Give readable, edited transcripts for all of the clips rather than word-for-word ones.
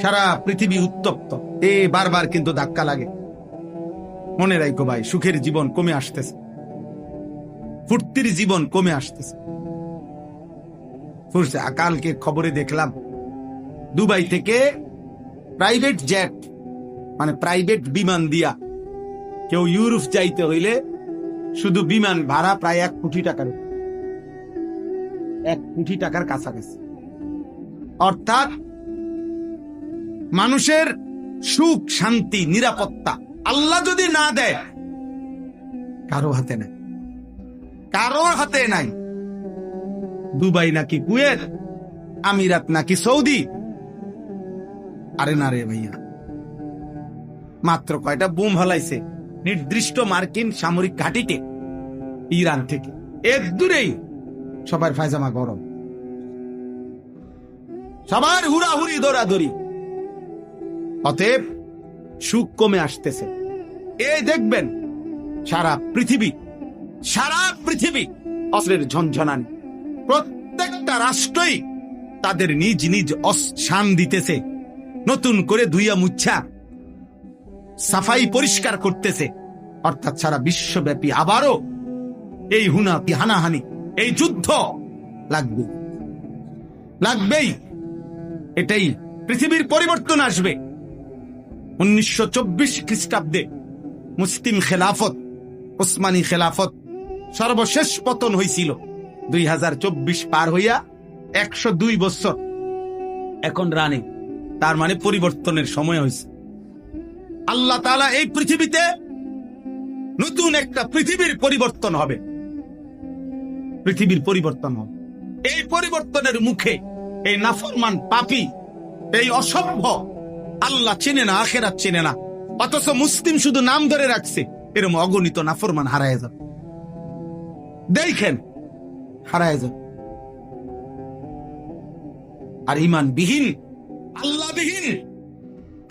সারা পৃথিবী উত্তপ্ত, বারবার কিন্তু ধাক্কা লাগে। মনে রাখো ভাই, সুখের জীবন কমে আসতেছে, ফুর্তির জীবন কমে আসতেছে। কালকে খবরে দেখলাম দুবাই থেকে প্রাইভেট জেট, মানে প্রাইভেট বিমান দিয়া কেউ ইউরোপ যাইতে হইলে শুধু বিমান ভাড়া প্রায় 1 কোটি টাকার, 1 কোটি টাকার কাছাকাছি। অর্থাৎ মানুষের সুখ, শান্তি, নিরাপত্তা আল্লাহ যদি না দেয়, কারো হাতে নাই, কারো হাতে নাই। দুবাই নাকি কুয়েত, আমিরাত নাকি সৌদি, আরে না রে ভাইয়া, মাত্র কয়টা বুম হলাইছে নির্দিষ্ট মার্কিন সামরিক ঘাঁটিতে ইরান থেকে, এর দূরেই সবার পায়জামা গরম, সবার হুড়াহুড়ি দৌড়াদৌড়ি। অতএব সুখ কমে আসতেছে। দেখবেন সারা পৃথিবী অস্ত্রের ঝনঝনানি। প্রত্যেকটা রাষ্ট্রই তাদের নিজ নিজ শান দিতেছে, নতুন করে ধুইয়া মুচ্ছা সাফাই পরিষ্কার করতেছে। অর্থাৎ সারা বিশ্বব্যাপী আবারও এই হানাহানি, এই যুদ্ধ লাগবেই। এটাই পৃথিবীর পরিবর্তন আসবে। 1924 খ্রিস্টাব্দে মুসলিম খেলাফত, ওসমানী খেলাফত সর্বশেষ পতন হয়েছিল। 2024 পার হইয়া 102 বছর এখন রানে, তার মানে পরিবর্তনের সময় হয়েছে। আল্লাহ তাআলা এই পৃথিবীতে নতুন একটা পৃথিবীর পরিবর্তন হবে, পৃথিবীর পরিবর্তন হবে। এই পরিবর্তনের মুখে এই নাফরমান পাপী, এই অসভ্য, আল্লাহ চেনে না, আখিরাত চেনে না, অথচ মুসলিম শুধু নাম ধরে রাখছে, এরকম অগণিত নাফরমান হারায় যাবে। দেখেন, হারায় যাবে। আর ঈমানবিহীন, আল্লাহবিহীন,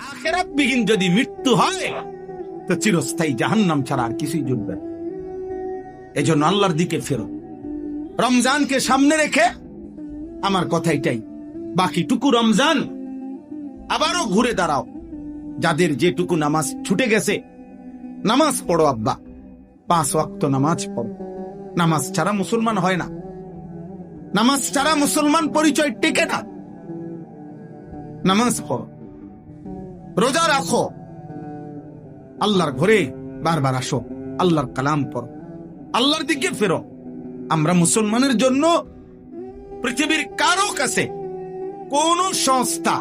আখিরাতবিহীন যদি মৃত্যু হয়, তো চিরস্থায়ী জাহান্নাম ছাড়া আর কিছুই জুটবে না। এজন্য আল্লাহর দিকে ফেরো। রমজানকে সামনে রেখে আমার কথা এটাই, বাকিটুকু রমজান আবারও ঘুরে দাঁড়াও। যাদের যেটুকু নামাজ ছুটে গেছে, নামাজ পড়ো আব্বা, 5 ওয়াক্ত নামাজ পড়ো। নামাজ ছাড়া মুসলমান হয় না, নামাজ ছাড়া মুসলমান পরিচয় টেকে না। নামাজ পড়ো, রোজা রাখো, আল্লাহর ঘরে বারবার আসো, আল্লাহর কালাম পড়ো, আল্লাহর দিকে ফেরো। আমরা মুসলমানের জন্য পৃথিবীর কারো কাছে, কোন সংস্থা,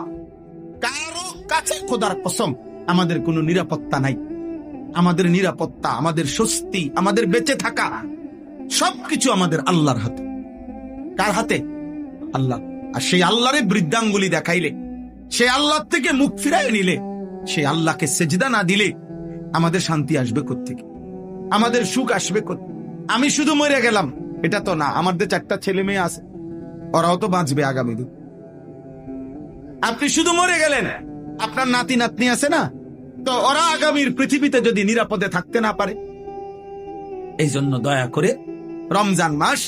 কারো কাছে খোদার কসম আমাদের কোনো নিরাপত্তা নাই। আমাদের নিরাপত্তা, আমাদের স্বস্তি, আমাদের বেঁচে থাকা সবকিছু আমাদের আল্লাহর হাতে। কার হাতে? আল্লাহ। আর সেই আল্লাহরে বৃদ্ধাঙ্গুলি দেখাইলে, সে আল্লাহ থেকে মুখ ফিরাই নিলে, সে আল্লাহকে সেজদা না দিলে আমাদের শান্তি আসবে কোত্থেকে? আমাদের সুখ আসবে কোত্থেকে? আমি শুধু মরে গেলাম এটা তো না, আমাদের 4টা ছেলে মেয়ে আছে, ওরাও তো বাঁচবে আগামী দিন। আপনি শুধু মরে গেলেন, আপনার নাতি নাতনি আছে না, তো ওরা আগামীর পৃথিবীতে যদি নিরাপদে থাকতে না পারে। এই জন্য দয়া করে রমজান মাস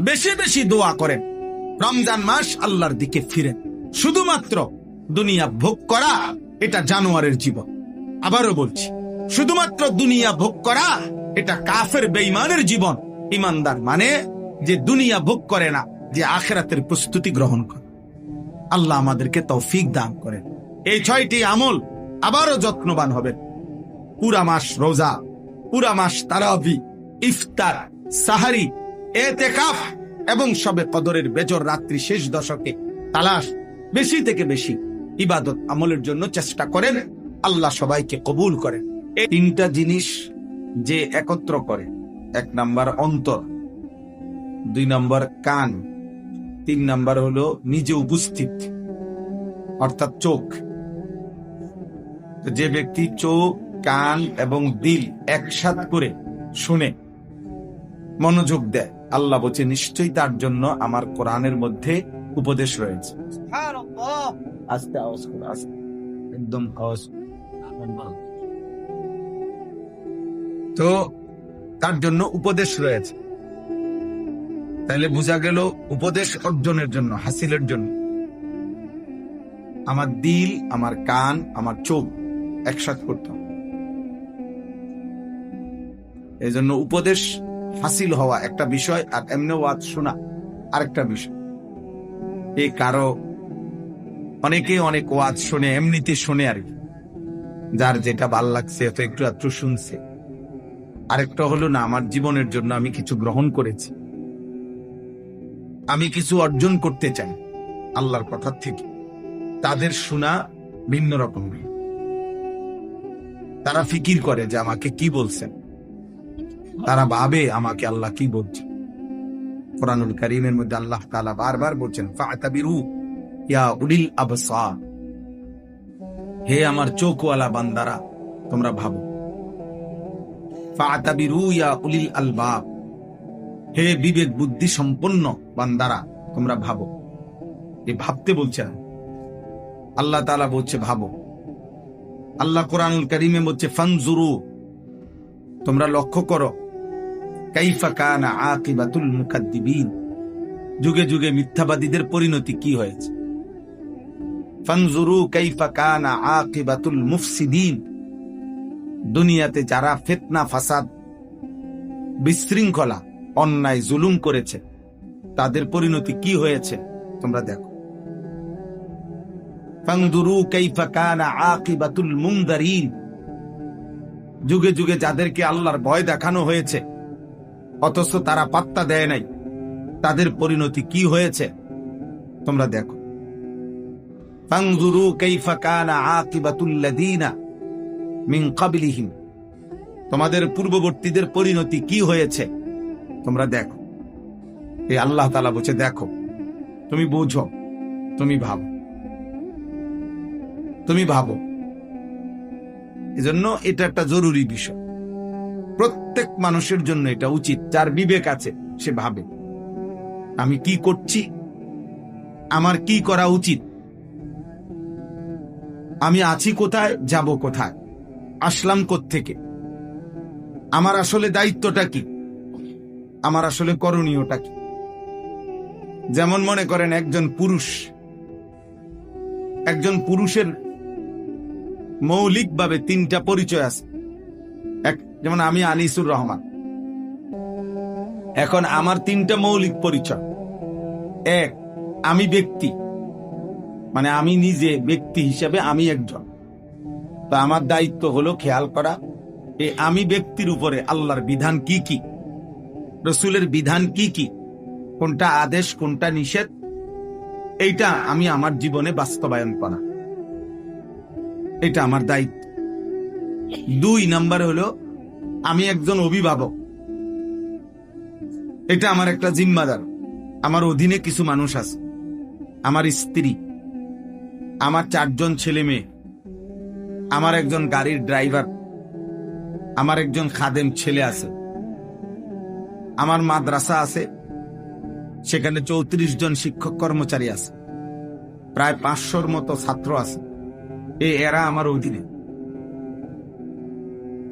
বেশি বেশি দোয়া করেন, রমজান মাস আল্লাহর দিকে ফিরেন। শুধুমাত্র দুনিয়া ভোগ করা এটা জানোয়ারের জীবন। আবারও বলছি, শুধুমাত্র দুনিয়া ভোগ করা এটা কাফের বেঈমানের জীবন। ইমানদার মানে যে দুনিয়া ভোগ করে না, যে আখিরাতের প্রস্তুতি গ্রহণ করে। আল্লাহ আমাদেরকে তৌফিক দান করেন। এই 6টি আমল আবারও যত্নবান হবেন। পুরা মাস রোজা, পুরা মাস তারাবি, ইফতার, সাহারি, এতেকাফ এবং শবে কদরের বেজর রাত্রি শেষ দশকে তালাশ, বেশি থেকে বেশি ইবাদত আমলের জন্য চেষ্টা করেন। আল্লাহ সবাইকে কবুল করেন। এই 3টা জিনিস যে একত্র করে, 1 নাম্বার অন্তর, 2 নাম্বার কান, 3 নাম্বার হলো নিজে উপস্থিত অর্থাৎ চোখ। যে ব্যক্তি চোখ, কান এবং দিল একসাথ করে শুনে, মনোযোগ দেয়, আল্লাহ বলছে নিশ্চয়ই তার জন্য আমার কোরআনের মধ্যে উপদেশ রয়েছে। আস্তে আওয়াজ করে, আস্তে, একদম আওয়াজ। তো তার জন্য উপদেশ রয়েছে। তাহলে বোঝা গেল উপদেশ অর্জনের জন্য, হাসিলের জন্য আমার দিল, আমার কান, আমার চোখ একসাথে করতাম। এই জন্য উপদেশ হাসিল হওয়া একটা বিষয়, আর এমনি ওয়াজ শোনা আরেকটা বিষয়। এই কারো অনেকে অনেক ওয়াজ শুনে, এমনিতে শুনে আর কি, যার যেটা ভাল লাগছে তো একটু একটু শুনছে। আরেকটা হলো না, আমার জীবনের জন্য আমি কিছু গ্রহণ করেছি, আমি কিছু অর্জন করতে চাই আল্লাহর কথা থেকে। তাদের শোনা ভিন্ন রকম। তারা ফিকির করে যে আমাকে কি বলছেন, তারা ভাবে আমাকে আল্লাহ কি বলছে। কোরআনুল কারীমের মধ্যে আল্লাহ তাআলা বারবার বলছেন, ফাতাবিরু ইয়া উলিল আবসার, হে আমার চোখওয়ালা বান্দারা তোমরা ভাবো। ফাতাবিরু ইয়া উলিল আলবাব, হে বিবেক বুদ্ধি সম্পন্ন বান্দারা তোমরা ভাবো। এই ভাবতে বলছে আল্লাহ তাআলা, বলছে ভাবো। আল্লাহ কোরআনুল কারীমে বলছে ফানজুরু, তোমরা লক্ষ্য করো, কাইফা কানা আকিবাতুল মুকাদ্দিবিন, যুগে যুগে মিথ্যাবাদীদের পরিণতি কি হয়েছে। ফানজুরু কাইফা কানা আকিবাতুল মুফসিদিন, দুনিয়াতে যারা ফিতনা ফাসাদ বিশৃঙ্খলা অন্যায় জুলুম করেছে তাদের পরিণতি কি হয়েছে তোমরা দেখো। ফানজুরু কাইফা কানা আকিবাতুল মুনদারিন, যুগে যুগে যাদেরকে আল্লাহর ভয় দেখানো হয়েছে অথচ তারা পাত্তা দেয় নাই, তাদের পরিণতি কি হয়েছে তোমরা দেখো। ফানজুরু কাইফা কানা আকিবাতুল লাযিনা মিন ক্বাবলিহিম, তোমাদের পূর্ববর্তীদের পরিণতি কি হয়েছে তোমরা দেখো। এই আল্লাহ তাআলা বলছে দেখো, তুমি বুঝো, তুমি ভাবো, তুমি ভাবো। এজন্য এটা একটা জরুরি বিষয়, প্রত্যেক মানুষের জন্য এটা উচিত। যার বিবেক আছে সে ভাবে আমি কি করছি, আমার কি করা উচিত, আমি আছি কোথায়, যাব কোথায়, আসলাম কোত্থেকে, আমার আসলে দায়িত্বটা কি, আমার আসলে করণীয়টা কি। যেমন মনে করেন একজন পুরুষের মৌলিকভাবে তিনটা পরিচয় আছে। যেমন আমি আনিসুর রহমান, এখন আমার তিনটা মৌলিক পরিচয়। এক, আমি ব্যক্তি, মানে আমি নিজে ব্যক্তি হিসেবে আমি একজন, তো আমার দায়িত্ব হলো খেয়াল করা এই আমি ব্যক্তির উপরে আল্লাহর বিধান কি কি, রসুলের বিধান কি কি, কোনটা আদেশ কোনটা নিষেধ, এইটা আমি আমার জীবনে বাস্তবায়ন করা, এটা আমার দায়িত্ব। 2 নাম্বার হলো আমি একজন অভিভাবক, এটা আমার একটা জিম্মাদার। আমার অধীনে কিছু মানুষ আছে, আমার স্ত্রী, আমার 4 জন ছেলে মেয়ে, আমার একজন গাড়ির ড্রাইভার, আমার একজন খাদেম ছেলে আছে, আমার মাদ্রাসা আছে, সেখানে 34 জন শিক্ষক কর্মচারী আছে, প্রায় 500-র মতো ছাত্র আছে। এরা আমার অধীনে,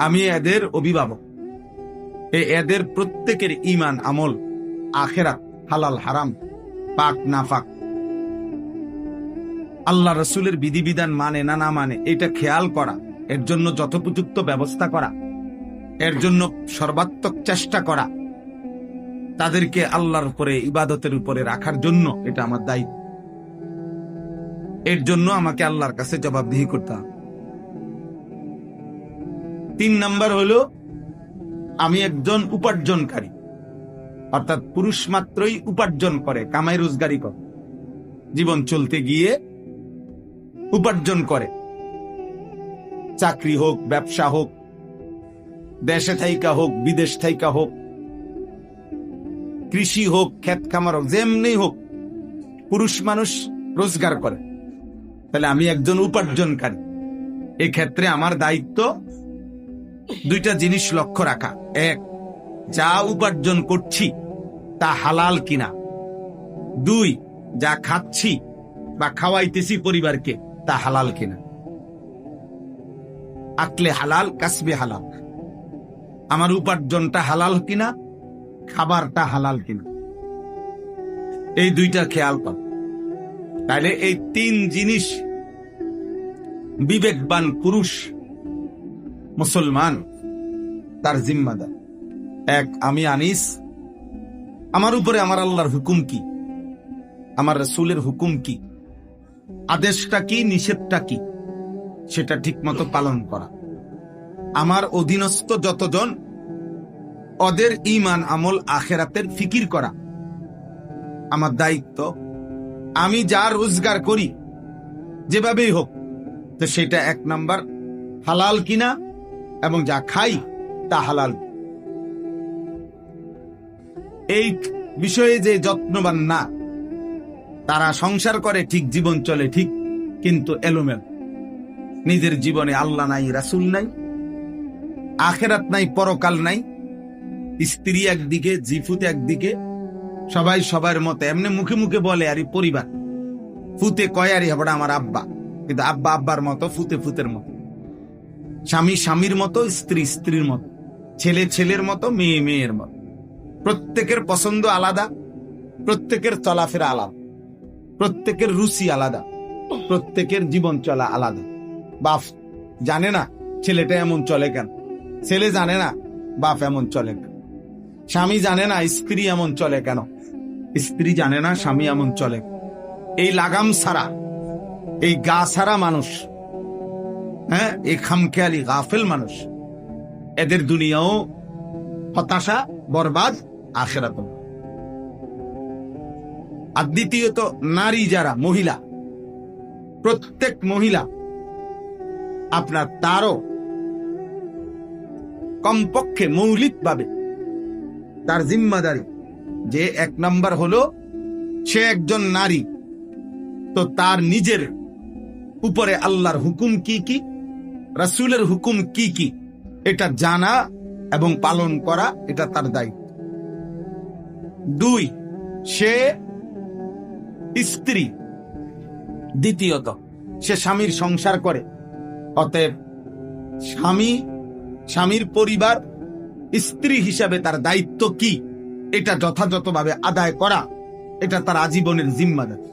আমি এদের অভিভাবক। এদের প্রত্যেকের ঈমান আমল, আখিরাত, হালাল হারাম, পাক নাফাক, আল্লাহ রসুলের বিধিবিধান মানে না না মানে এটা খেয়াল করা, এর জন্য যথোপযুক্ত ব্যবস্থা করা, এর জন্য সর্বাত্মক চেষ্টা করা, তাদেরকে আল্লাহর উপরে ইবাদতের উপরে রাখার জন্য এটা আমার দায়িত্ব। এর জন্য আমাকে আল্লাহর কাছে জবাবদিহি করতে হবে। 3 নাম্বার হলো আমি একজন উপার্জনকারী, অর্থাৎ পুরুষ মাত্রই উপার্জন করে, কামাই রোজগারি করে, জীবন চলতে গিয়ে উপার্জন করে, চাকরি হোক, ব্যবসা হোক, দেশে থাইকা হোক, বিদেশ থাইকা হোক, কৃষি হোক, ক্ষেত খামার হোক, যেমনি হোক, পুরুষ মানুষ রোজগার করে। তাহলে আমি একজন উপার্জনকারী। এক্ষেত্রে আমার দায়িত্ব 2টা জিনিস লক্ষ্য রাখা। 1, যা উপার্জন করছি তা হালাল কিনা। 2, যা খাচ্ছি বা খাওয়াইতেছি পরিবারকে তা হালাল কিনা। আকলে হালাল, কাসবে হালাল, আমার উপার্জনটা হালাল কিনা, খাবারটা হালাল কিনা, এই 2টা খেয়াল কর। তাহলে এই 3 জিনিস বিবেকবান পুরুষ মুসলমান তার জিম্মাদার। এক, আমি আনিস, আমার উপরে আমার আল্লাহর হুকুম কি, আমার রাসূলের হুকুম কি, আদেশটা কি, নিষেধটা কি, সেটা ঠিক মতো পালন করা। আমার অধীনস্থ যতজন, ওদের ঈমান আমল আখিরাতের ফিকির করা আমার দায়িত্ব। আমি যা রোজগার করি যেভাবেই হোক, তো সেটা 1 নাম্বার হালাল কিনা, এবং যা খাই তা হালাল। এই বিষয়ে যে যত্নবান না, তারা সংসার করে ঠিক, জীবন চলে ঠিক, কিন্তু এলোমেলো। নিজের জীবনে আল্লাহ নাই, রাসূল নাই, আখিরাত নাই, পরকাল নাই। স্ত্রী একদিকে, জিফুত একদিকে, সবাই সবার মতো এমনি মুখে মুখে বলে আরে পরিবার, ফুতে কয় আরে হবড়া আমার আব্বা, কিন্তু আব্বা আব্বার মতো, ফুতে ফুতের মতো, স্বামী স্বামীর মতো, স্ত্রী স্ত্রীর মতো, ছেলে ছেলের মতো, মেয়ে মেয়ের মতো। প্রত্যেকের পছন্দ আলাদা, প্রত্যেকের চলাফেরা আলাদা, প্রত্যেকের রুচি আলাদা, প্রত্যেকের জীবন চলা আলাদা। বাপ জানে না ছেলেটা এমন চলে কেন, ছেলে জানে না বাপ এমন চলে কেন, স্বামী জানে না স্ত্রী এমন চলে কেন, স্ত্রী জানে না স্বামী এমন চলে। এই লাগাম ছাড়া, এই গা ছাড়া মানুষ, হ্যাঁ, এই খামখেয়ালি গাফেল মানুষ, এদের দুনিয়াও হতাশা, বরবাদ, আখিরাতও। আর দ্বিতীয়ত, নারী যারা, মহিলা, প্রত্যেক মহিলা আপনার তারও কমপক্ষে মৌলিকভাবে তার জিম্মাদারি যে 1 নাম্বার হলো সে একজন নারী, তো তার নিজের উপরে আল্লাহর হুকুম কি কি, রাসূলের হুকুম কি কি, এটা জানা এবং পালন করা, এটা তার দায়িত্ব। 2, সে স্ত্রী, দ্বিতীয়ত সে স্বামীর সংসার করে, অতএব স্বামীর পরিবার, স্ত্রী হিসাবে তার দায়িত্ব কি, এটা যথাযথভাবে আদায় করা, এটা তার আজীবনের জিম্মাদারি।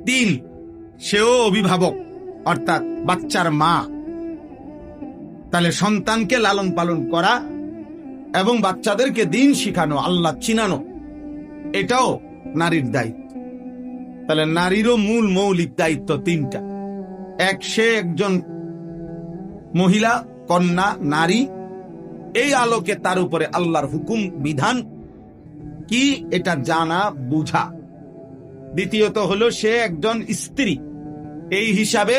3, সেও অভিভাবক, অর্থাৎ বাচ্চার মা, তাহলে সন্তানকে লালন পালন করা এবং বাচ্চাদেরকে দিন শিখানো, আল্লাহ চিনানো, এটাও নারীর দায়িত্ব। তাহলে নারীরও মূল মৌলিক দায়িত্ব 3টা। 1, সে একজন মহিলা, কন্যা, নারী, এই আলোকে তার উপরে আল্লাহর হুকুম বিধান কি এটা জানা বুঝা। দ্বিতীয়ত হলো সে একজন স্ত্রী, এই হিসাবে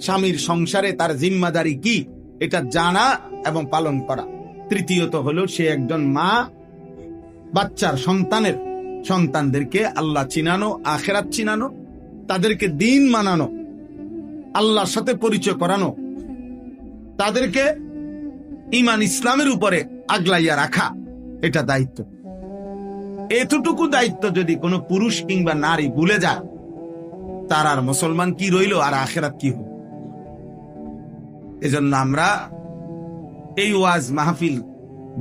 স্বামীর সংসারে তার জিম্মাদারি কি এটা জানা এবং পালন করা। তৃতীয়ত হলো সে একজন মা, বাচ্চার সন্তানদেরকে আল্লাহ চিনানো, আখিরাত চিনানো, তাদেরকে দিন মানানো, আল্লাহর সাথে পরিচয় করানো, তাদেরকে ঈমান ইসলামের উপরে আগলাইয়া রাখা, এটা দায়িত্ব। এতটুকু দায়িত্ব যদি কোনো পুরুষ কিংবা নারী ভুলে যায়, তার আর মুসলমান কি রইল, আর আখিরাত কি হল? এজন্য আমরা এই ওয়াজ মাহফিল,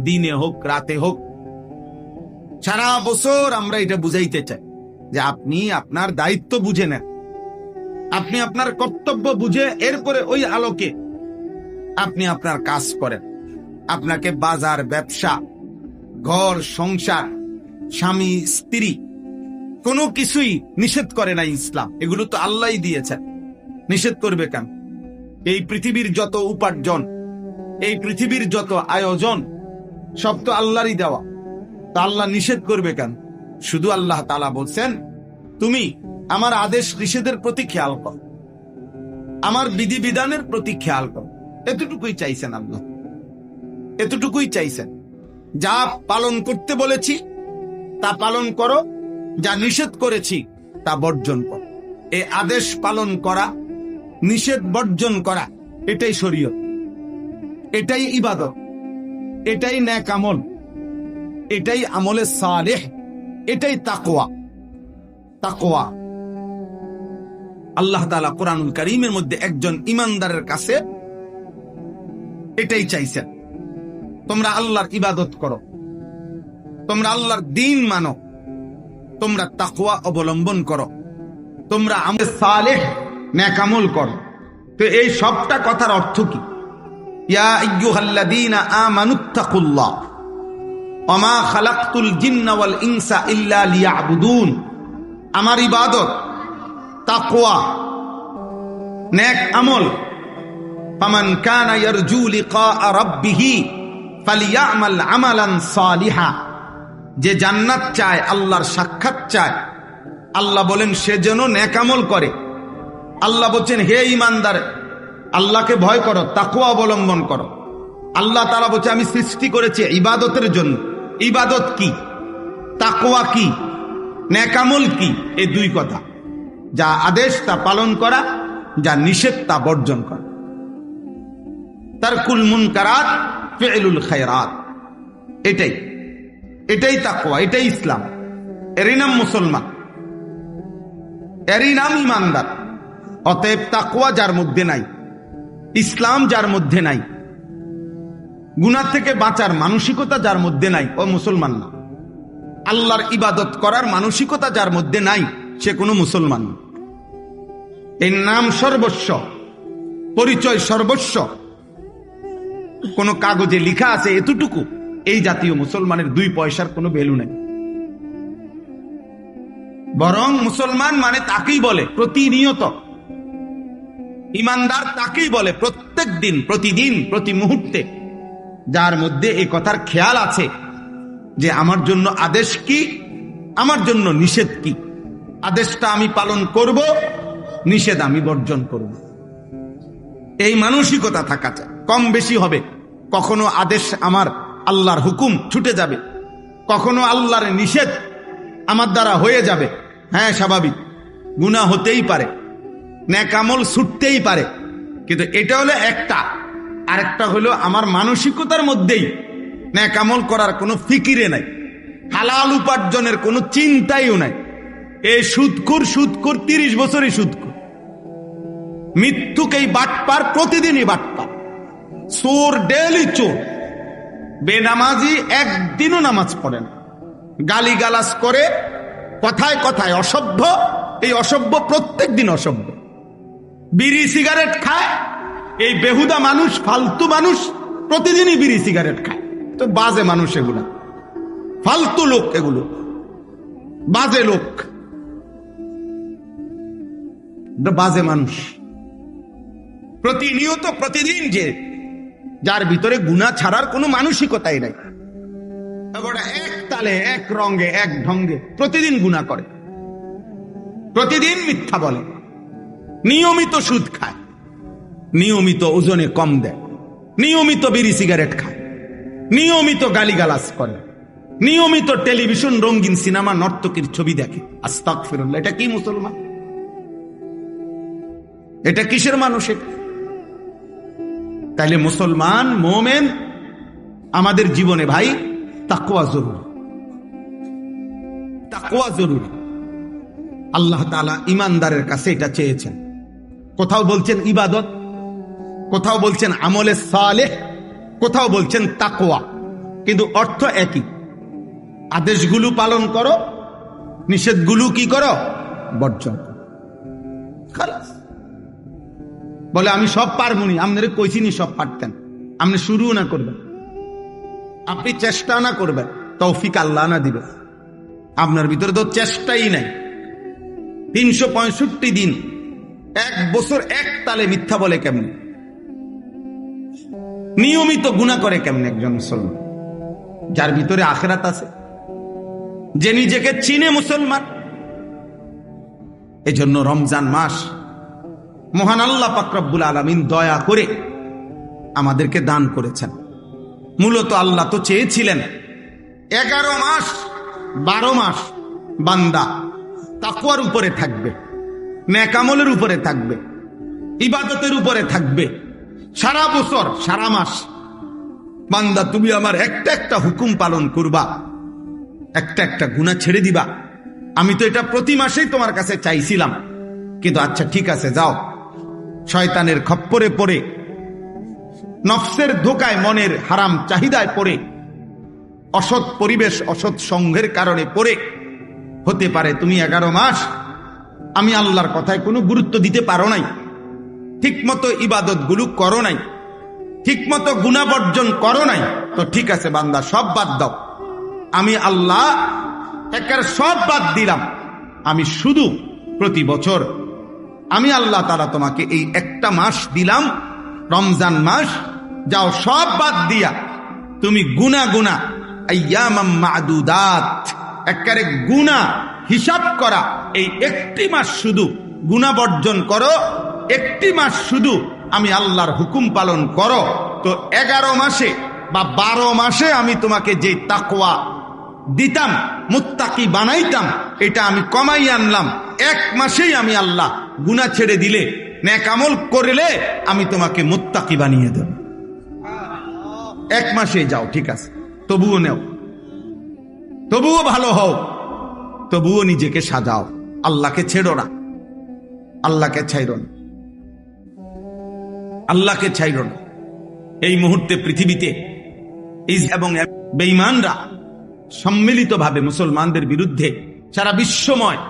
দিনে হোক রাতে হোক, সারা বছর আমরা এটা বুঝাইতে চাই যে আপনি আপনার দায়িত্ব বুঝে নেন, আপনি আপনার কর্তব্য বুঝে এরপরে ওই আলোকে আপনি আপনার কাজ করেন। আপনাকে বাজার, ব্যবসা, ঘর, সংসার, স্বামী, স্ত্রী, কোনো কিছুই নিষেধ করে না ইসলাম। এগুলো তো আল্লাহই দিয়েছেন, নিষেধ করবে কেন? এই পৃথিবীর যত উপার্জন, এই পৃথিবীর যত আয়োজন, সব তো আল্লাহরই দেওয়া, তা আল্লাহ নিষেধ করবে কেন? শুধু আল্লাহ তাআলা বলছেন তুমি আমার আদেশ নিষেধের প্রতি খেয়াল করো, আমার বিধিবিধানের প্রতি খেয়াল করো। এতটুকুই চাইছেন আল্লাহ, এতটুকুই চাইছেন। যা পালন করতে বলেছি তা পালন করো, যা নিষেধ করেছি তা বর্জন করো। এই আদেশ পালন করা, নিষেধ বর্জন করা, এটাই শরীয়ত, এটাই ইবাদত, এটাই নেক আমল, এটাই আমলে সালেহ, এটাই তাকওয়া। তাকওয়া আল্লাহ তাআলা কোরআনুল কারীমের মধ্যে একজন ঈমানদারের কাছে এটাই চাইছেন, তোমরা আল্লাহর ইবাদত করো, তোমরা আল্লাহর দ্বীন মানো, তোমরা তাকওয়া অবলম্বন করো, তোমরা আমলে সালেহ নেক আমল করো। তো এই সবটা কথার অর্থ কি? ইয়া আইয়ুহাল্লাযীনা আমানুত্তাকুল্লাহ ওয়া মা খালাকতুল জিন্না ওয়াল ইনসা ইল্লা লিয়াবুদুন। আমার ইবাদত, তাকওয়া, নেক আমল, ফামান কানা ইয়ারজু লিকা রাব্বিহি ফালিয়ামাল আমালান সালিহা। যে জান্নাত চায়, আল্লাহর সাক্ষাৎ চায়, আল্লাহ বলেন সে যেন নেক আমল করে। আল্লাহ বলছেন হে ঈমানদার, আল্লাহকে ভয় করো, তাকওয়া অবলম্বন করো। আল্লাহ তাআলা বলছে আমি সৃষ্টি করেছি ইবাদতের জন্য। ইবাদত কি, তাকওয়া কি, নেক আমল কি? এই দুই কথা। যা আদেশ তা পালন করা, যা নিষেধ তা বর্জন করা। তারকুল মুনকারাত ফি'লুল খায়রাত। এটাই তাকওয়া, এটাই ইসলাম। এরই নাম মুসলমান, এরই নাম ঈমানদার। অতএব তাকওয়া যার মধ্যে নাই, ইসলাম যার মধ্যে নাই, গুনাহ থেকে বাঁচার মানসিকতা যার মধ্যে নাই, ও মুসলমান না। আল্লাহর ইবাদত করার মানসিকতা যার মধ্যে নাই, সে কোনো মুসলমান না। এই নাম সর্বস্ব, পরিচয় সর্বস্ব, কোন কাগজে লেখা আছে এতটুকু, এই জাতীয় মুসলমানের 2 পয়সার কোনো ভ্যালু নেই। বরং মুসলমান মানে তাকেই বলে প্রতিনিয়ত, ঈমানদার তাকেই বলে প্রত্যেক দিন, প্রতিদিন, প্রতি মুহূর্তে, যার মধ্যে এই কথার খেয়াল আছে যে আমার জন্য আদেশ কি, আমার জন্য নিষেধ কি। আদেশটা আমি পালন করব, নিষেধ আমি বর্জন করব। এই মানসিকতা থাকা চাই। কম বেশি হবে, কখনো আদেশ আমার আল্লাহর হুকুম ছুটে যাবে, কখনো আল্লাহর নিষেধ আমার দ্বারা হয়ে যাবে। হ্যাঁ, স্বাভাবিক, গুনাহ হতেই পারে, নেক আমল ছুটতেই পারে, কিন্তু এটা হলো একটা। আরেকটা হলো আমার মানসিকতার মধ্যেই নেক আমল করার কোনো ফিকিরে নাই, হালাল উপার্জনের কোনো চিন্তাইও নাই। এই সুদখোর 30 বছরই সুদখোর, মৃত্যুকেই বাটপার, প্রতিদিনই বাটপার, চোর ডেলি চোর, বেনামাজি একদিনও নামাজ পড়ে না, গালিগালাজ করে, কথায় কথায় অসভ্য। এই অসভ্য প্রত্যেক দিন অসভ্য। বিড়ি সিগারেট খায়, এই বেহুদা মানুষ, ফালতু মানুষ প্রতিদিনই বিড়ি সিগারেট খায়। তো বাজে মানুষ এগুলা, ফালতু লোক, এগুলো বাজে লোক, বাজে মানুষ। প্রতিনিয়ত, প্রতিদিন, যে যার ভিতরে গুনাহ ছাড়ার কোনো মানসিকতাই নাই, এক তালে, এক রঙে, এক ঢঙ্গে প্রতিদিন গুনাহ করে, প্রতিদিন মিথ্যা বলে, নিয়মিত সুদ খায়, নিয়মিত ওজনে কম দেয়, নিয়মিত বিড়ি সিগারেট খায়, নিয়মিত গালিগালাজ করে, নিয়মিত টেলিভিশন, রঙিন সিনেমা, নর্তকীর ছবি দেখে। আস্তাগফিরুল্লাহ, এটা কি মুসলমান? এটা কিসের মানুষ? তাইলে মুসলমান, মোমেন, আমাদের জীবনে ভাই তাকওয়া জরুরি, তাকওয়া জরুরি। আল্লাহ তাআলা ঈমানদারের কাছে এটা চেয়েছেন। কোথাও বলছেন ইবাদত, কোথাও বলছেন আমলে সালেহ, কোথাও বলছেন তাকওয়া, কিন্তু অর্থ একই। আদেশগুলো পালন করো, নিষেধগুলো কি করো? বর্জন করো। খালাস। বলে আমি সব পারবনি, আপনারা কইছিনি সব পারতেন, আপনি শুরু না করবেন, আপনি চেষ্টা না করবেন, তৌফিক আল্লাহ না দিবে। আপনার ভিতরে তো চেষ্টাই নাই। 365 দিন, 1 বছর এক তালে মিথ্যা বলে কেমনে? নিয়মিত গুনাহ করে কেমনে একজন মুসলমান? যার ভিতরে আখিরাত আছে, যে নিজেকে চিনে মুসলমান। এজন্য রমজান মাস মহান আল্লাহ পাক রব্বুল আলামিন দয়া করে আমাদেরকে দান করেছেন। মূলত আল্লাহ তো চেয়েছিলেন 11 মাস 12 মাস বান্দা তাকওয়ার উপরে থাকবে, নেক আমলের উপরে থাকবে, ইবাদতের উপরে থাকবে। সারা বছর, সারা মাস বান্দা তুমি আমার একটা একটা হুকুম পালন করবা, একটা একটা গুনাহ ছেড়ে দিবা। আমি তো এটা প্রতি মাসেই তোমার কাছে চাইছিলাম, কিন্তু আচ্ছা ঠিক আছে, যাও। শয়তানের খপ্পরে পড়ে, নফসের ধোকায়, মনের হারাম চাহিদায় পড়ে, অসৎ পরিবেশ, অসৎ সংঘের কারণে পড়ে হতে পারে তুমি 11 মাস আমি আল্লাহর কথায় কোনো গুরুত্ব দিতে পারো নাই, ঠিক মতো ইবাদত গুলো করো নাই, ঠিক মতো গুনাহ বর্জন করো নাই, তো ঠিক আছে বান্দা, সব বাদ দাও। আমি আল্লাহ একের সব বাদ দিলাম। আমি শুধু প্রতি বছর আমি আল্লাহ তাআলা তোমাকে এই একটা মাস দিলাম, রমজান মাস, যাও সব বাদ দিয়া তুমি গুনাহ আইয়ামাম মাদুদাত, একেবারে গুনাহ হিসাব করা এই একটি মাস শুধু গুনাহ বর্জন করো, একটি মাস শুধু আমি আল্লাহর হুকুম পালন করো। তো 11 মাসে বা 12 মাসে আমি তোমাকে যে তাকওয়া দিতাম, মুত্তাকি বানাইতাম, এটা আমি কমাই আনলাম। 1 মাসেই আমি আল্লাহ গুনাহ ছেড়ে দিলে, নেক আমল করলে আমি তোমাকে মুত্তাকি বানিয়ে দেব। 1 মাসে যাও, ঠিক আছে, তবুও নেও, তবুও ভালো হও, তবুও নিজেকে সাজাও, আল্লাহকে ছেড়ো না, আল্লাহকে ছাইরো না, আল্লাহকে ছাইরো না। এই মুহূর্তে পৃথিবীতে এবং বেঈমানরা সম্মিলিতভাবে মুসলমানদের বিরুদ্ধে সারা বিশ্বময়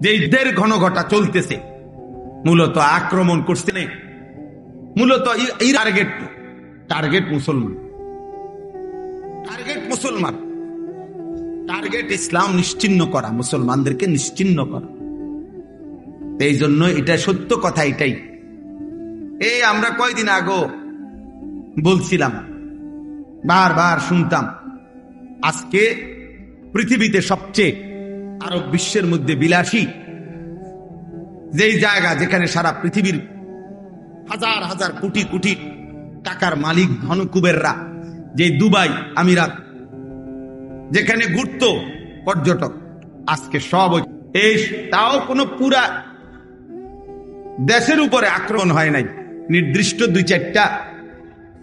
যে যুদ্ধের ঘনঘটা চলতেছে, মূলত আক্রমণ করছে, মূলত এই টার্গেট মুসলমান, টার্গেট ইসলাম নিশ্চিহ্ন করা, মুসলমানদেরকে নিশ্চিহ্ন করা। এই জন্য এটা সত্য কথা, এটাই। এই আমরা কয়দিন আগে বলছিলাম, বারবার শুনতাম, আজকে পৃথিবীতে সবচেয়ে আরব বিশ্বের মধ্যে বিলাসী যেই জায়গা, যেখানে সারা পৃথিবীর হাজার হাজার কোটি কোটি টাকার মালিক ধনকুবেররা, যে দুবাই আমিরাত, যেখানে ঘুরতো পর্যটক, আজকে সব এই, তাও কোনো পুরা দেশের উপরে আক্রমণ হয় নাই, নির্দিষ্ট 2-4টা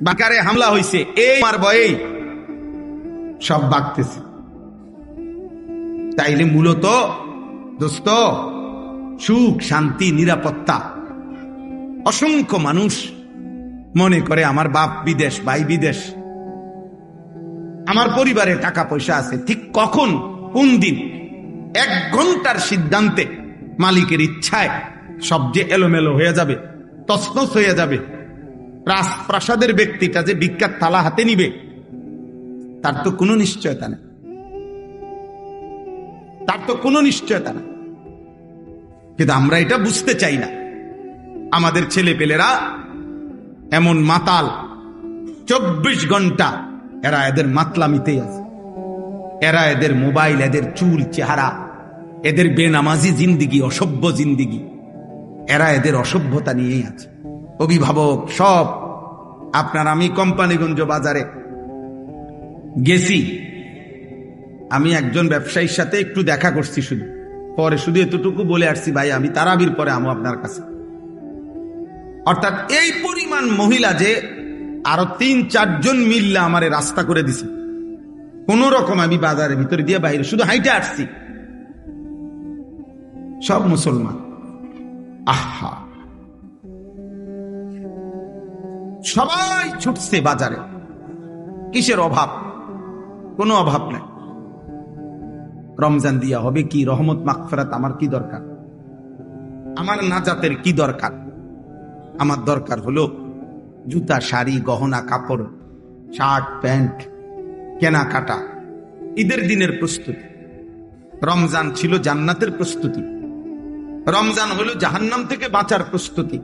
বাকারে হামলা হয়েছে, এই মার ভয়েই সব বাগতেছে। তাইলে মূলত দোস্ত, সুখ, শান্তি, নিরাপত্তা, অসংখ্য মানুষ মনে করে আমার বাপ বিদেশ, ভাই বিদেশ, আমার পরিবারে টাকা পয়সা আছে। ঠিক কখন, কোন দিন, 1 ঘন্টার সিদ্ধান্তে, মালিকের ইচ্ছায় সব যে এলোমেলো হয়ে যাবে, তছনছ হয়ে যাবে। রাজপ্রাসাদের ব্যক্তিটা যে ভিক্ষার থালা হাতে নিবে, তার তো কোনো নিশ্চয়তা নেই, তার তো কোনো নিশ্চয়তা নেই। কিন্তু আমরা এটা বুঝতে চাই না। আমাদের ছেলে পেলেরা এমন মাতাল, 24 ঘন্টা এরা এদের মাতলামিতেই আছে, এরা এদের মোবাইল, এদের চুল, চেহারা, এদের বেনামাজি জিন্দিগি, অসভ্য জিন্দিগি, এরা এদের অসভ্যতা নিয়েই আছে। অভিভাবক সব আপনার, আমি কোম্পানিগঞ্জ বাজারে গেছি, আমি একজন ব্যবসায়ীর সাথে একটু দেখা করছি, শুধু পরে শুধু এতটুকু বলে আসছি, ভাই আমি তারাবির পরে আমো আপনার কাছে। অর্থাৎ এই পরিমাণ মহিলা যে আরো 3-4 জন মিললে আমারে রাস্তা করে দিছে, কোন রকম আমি বাজারের ভিতরে দিয়ে বাইরে শুধু হাইটে আসছি, সব মুসলমান। আহা, সবাই ছুটছে বাজারে, কিসের অভাব? কোনো অভাব নাই। রমজান দিয়া হবে কি, রহমত মাগফিরাত আমার কি দরকার, আমার নাজাতের কি দরকার? আমার দরকার হলো জুতা, শাড়ি, গহনা, কাপড়, শার্ট, প্যান্ট, কেনাকাটা, ঈদের দিনের প্রস্তুতি। রমজান ছিল জান্নাতের প্রস্তুতি, রমজান হলো জাহান্নাম থেকে বাঁচার প্রস্তুতি,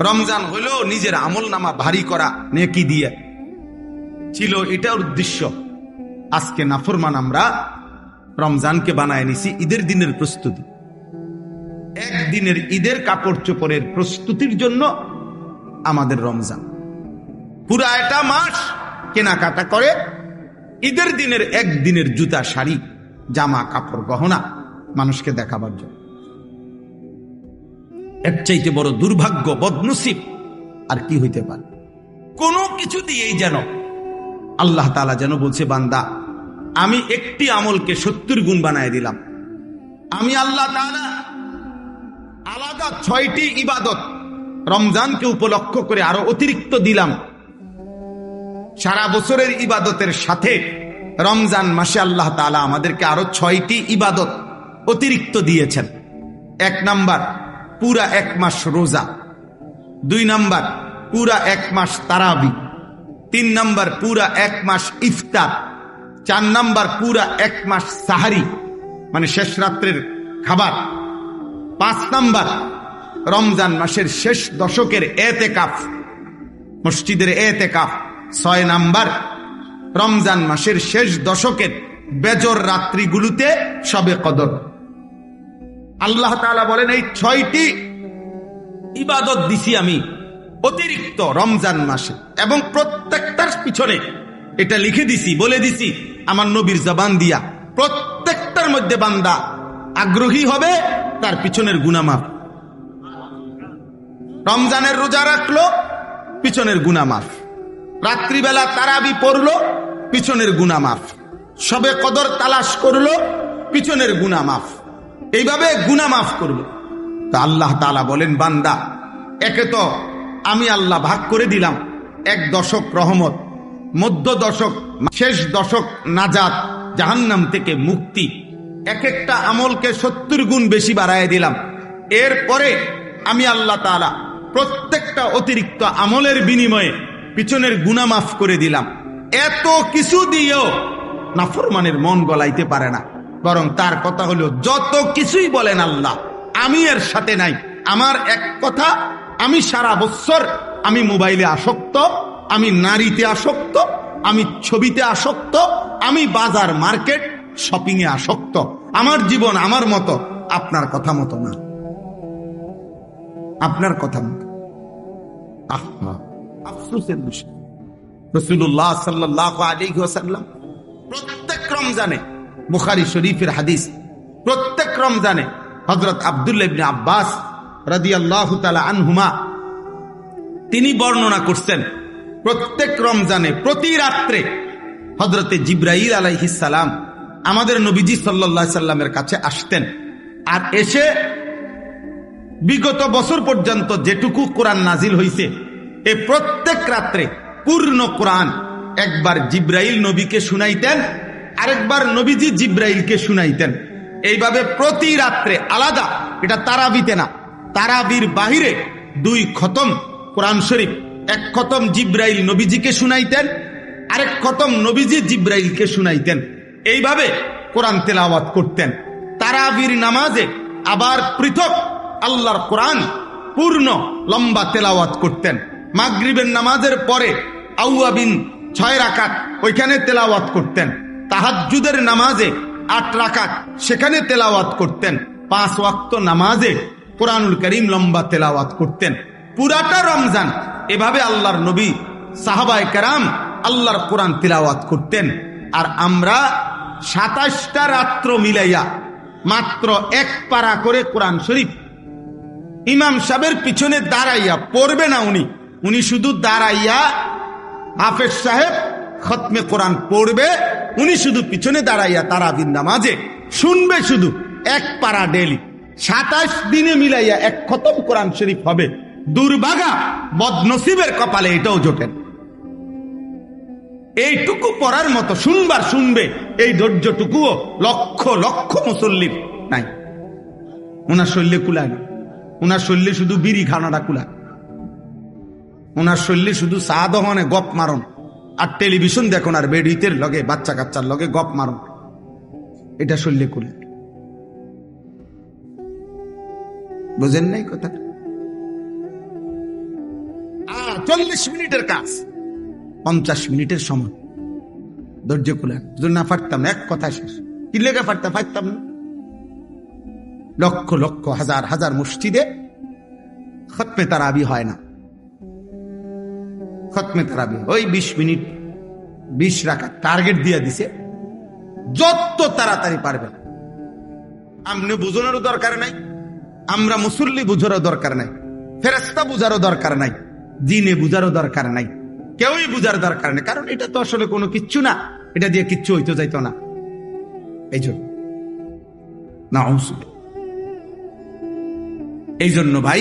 রমজান হলো নিজের আমল নামা ভারী করা নেকি দিয়ে ছিল, এটার উদ্দেশ্য। আজকে নাফরমান আমরা রমজানকে বানায় নিছি ঈদের দিনের প্রস্তুতি। একদিনের ঈদের কাপড় চোপড়ের প্রস্তুতির জন্য আমাদের রমজান, পুরা একটা মাস কেনাকাটা করে ঈদের দিনের একদিনের জুতা, শাড়ি, জামা, কাপড়, গহনা মানুষকে দেখাবার জন্য। এর চাইতে বড় দুর্ভাগ্য, বদনসিব আর কি হইতে পারে? কোনো কিছু দিয়েই যেন আল্লাহ তাআলা যেন বলছে, বান্দা আমি একটি আমলকে 70 গুণ বানায় দিলাম। আমি আল্লাহ তাআলা আলাদা 6টি ইবাদত রমজানকে উপলক্ষ করে আরো অতিরিক্ত দিলাম। সারা বছরের ইবাদতের সাথে রমজান মাসে আল্লাহ তাআলা আমাদেরকে আরো 6টি ইবাদত অতিরিক্ত দিয়েছেন। 1 নাম্বার, পুরা 1 মাস রোজা, 2 নাম্বার পুরা 1 মাস তারাবি, 3 নাম্বার পুরা 1 মাস ইফতার, 4 নাম্বার পুরা 1 মাস সাহারি মানে শেষ রাত্রের খাবার, 5 নাম্বার রমজান মাসের শেষ দশকের এতেকাফ, মসজিদের এতেকাফ, 6 নাম্বার রমজান মাসের শেষ দশকের বেজর রাত্রিগুলোতে শবে কদর। আল্লাহ তাআলা বলেন এই 6টি ইবাদত দিছি আমি অতিরিক্ত রমজান মাসে, এবং প্রত্যেকটার পিছনে এটা লিখে দিছি, বলে দিছি আমার নবীর জবান দিয়া, প্রত্যেকটার মধ্যে বান্দা আগ্রহী হবে তার পিছনের গুনাহ মাফ। রমজানের রোজা রাখলো, পিছনের গুনাহ মাফ। রাত্রিবেলা তারাবি পড়লো, পিছনের গুনাহ মাফ। শবে কদর তালাশ করলো, পিছনের গুনাহ মাফ। এইভাবে গুনাহ মাফ করলো। তা আল্লাহ তাআলা বলেন বান্দা, একে তো আমি আল্লাহ ভাগ করে দিলাম 1 দশক রহমত, মধ্য দশক, শেষ দশক নাজাত, জাহান্নাম থেকে মুক্তি, এক একটা আমলকে 70 গুণ বেশি বাড়ায় দিলাম। এরপরে আমি আল্লাহ তাআলা প্রত্যেকটা অতিরিক্ত আমলের বিনিময়ে পিছনের গুনাহ মাফ করে দিলাম। এত কিছু দিয়েও নাফরমানের মন গলাইতে পারে না, বরং তার কথা হলো যত কিছুই বলেন আল্লাহ আমি এর সাথে নাই। আমার এক কথা, আমি সারা বছর আমি মোবাইলে আসক্ত, আমি নারীতে আসক্ত, আমি ছবিতে আসক্ত, আমি বাজার মার্কেট শপিং এ আসক্ত। আমার জীবন আমার মতো, আপনার কথা মতো না, আপনার কথা মতো। আফসোসের বিষয়, রাসূলুল্লাহ সাল্লাল্লাহু আলাইহি ওয়াসাল্লাম প্রত্যেক রমজানে, বুখারী শরীফের হাদিস, প্রত্যেক রমজানে হযরত আব্দুল্লাহ ইবনে আব্বাস রাদিয়াল্লাহু তাআলা আনহুমা তিনি বর্ণনা করছেন, প্রত্যেক রমজানে প্রতি রাত্রে হযরতে জিবরাইল আলাইহিস সালাম আমাদের নবীজি সাল্লাল্লাহু আলাইহি সাল্লামের কাছে আসতেন, আর এসে বিগত বছর পর্যন্ত যেটুকু কোরআন নাজিল হইছে এ প্রত্যেক রাত্রে পূর্ণ কোরআন একবার জিবরাইল নবীকে শুনাইতেন, আরেকবার নবীজি জিবরাইলকে শুনাইতেন। এইভাবে প্রতি রাত্রে আলাদা, এটা তারাবিতে না, তারাবির বাহিরে 2 খতম কোরআন শরীফ, 1 খতম জিবরাইল নবীজিকে শুনাইতেন, আরেক খতম নবীজি জিবরাইলকে শুনাইতেন। এইভাবে কোরআন তেলাওয়াত করতেন। তারাবির নামাজে আবার পৃথক আল্লাহর কোরআন পূর্ণ লম্বা তেলাওয়াত করতেন। মাগরিবের নামাজের পরে আউয়াবিন 6 রাকাত ওইখানে তেলাওয়াত করতেন। তাহাজ্জুদের নামাজে 8 রাকাত সেখানে তেলাওয়াত করতেন। 5 ওয়াক্ত নামাজে কোরআনুল কারীম লম্বা তেলাওয়াত করতেন। পুরাটা রমজান এভাবে আল্লাহর নবী সাহাবায়ে কেরাম আল্লাহর কোরআন তেলাওয়াত করতেন। আর আমরা 27টা রাত্র মিলাইয়া মাত্র 1 পারা করে কোরআন শরীফ ইমাম সাহেবের পিছনে দাঁড়াইয়া পড়বে না, উনি শুধু দাঁড়াইয়া হাফেজ সাহেব খতমে কোরআন পড়বে, উনি শুধু পিছনে দাঁড়াইয়া তারাবির নামাজে শুনবে, শুধু 1 পারা ডেলি। 27 দিনে মিলাইয়া 1 খতম কোরআন শরীফ হবে। দুর্ভাগা বদনসিবের কপালে এটাও জোটেন। এইটুকু পড়ার মতো শুনবার শুনবে, এই ধৈর্যটুকুও লক্ষ লক্ষ মুসল্লির নাই। ওনার শরীরে কুলায় না, ওনার শরীরে শুধু বিড়ি খানাটা কুলায়, ওনার শরীরে শুধু চা দহনে গপ মারন আর টেলিভিশন দেখুন আর বেডিতের লগে বাচ্চা কাচ্চার লগে গপ মারন, এটা শরীরে কুলায়। বুঝেন নাই কথা? 40 মিনিটের কাজ 50 মিনিটের সময় ধৈর্য কুলায়। যদি না পারতাম না, এক কথা শেষ। কি লেগে পারতাম না? লক্ষ লক্ষ হাজার হাজার মসজিদে খতমে তারাবি হয় না। খতমে তারাবি ওই 20 মিনিট 20 রাকাত টার্গেট দিয়ে দিছে, যত তাড়াতাড়ি পারবেন। আপনি বুঝানোরও দরকার নাই, আমরা মুসল্লি বুঝারও দরকার নাই, ফেরেশতা বুঝারও দরকার নাই, জিনে বুঝারও দরকার নাই, কেউই বুঝার দরকার নেই। কারণ এটা তো আসলে কোনো কিচ্ছু না, এটা দিয়ে কিচ্ছু হইতে যাইতো না। এই জন্য না, এই জন্য ভাই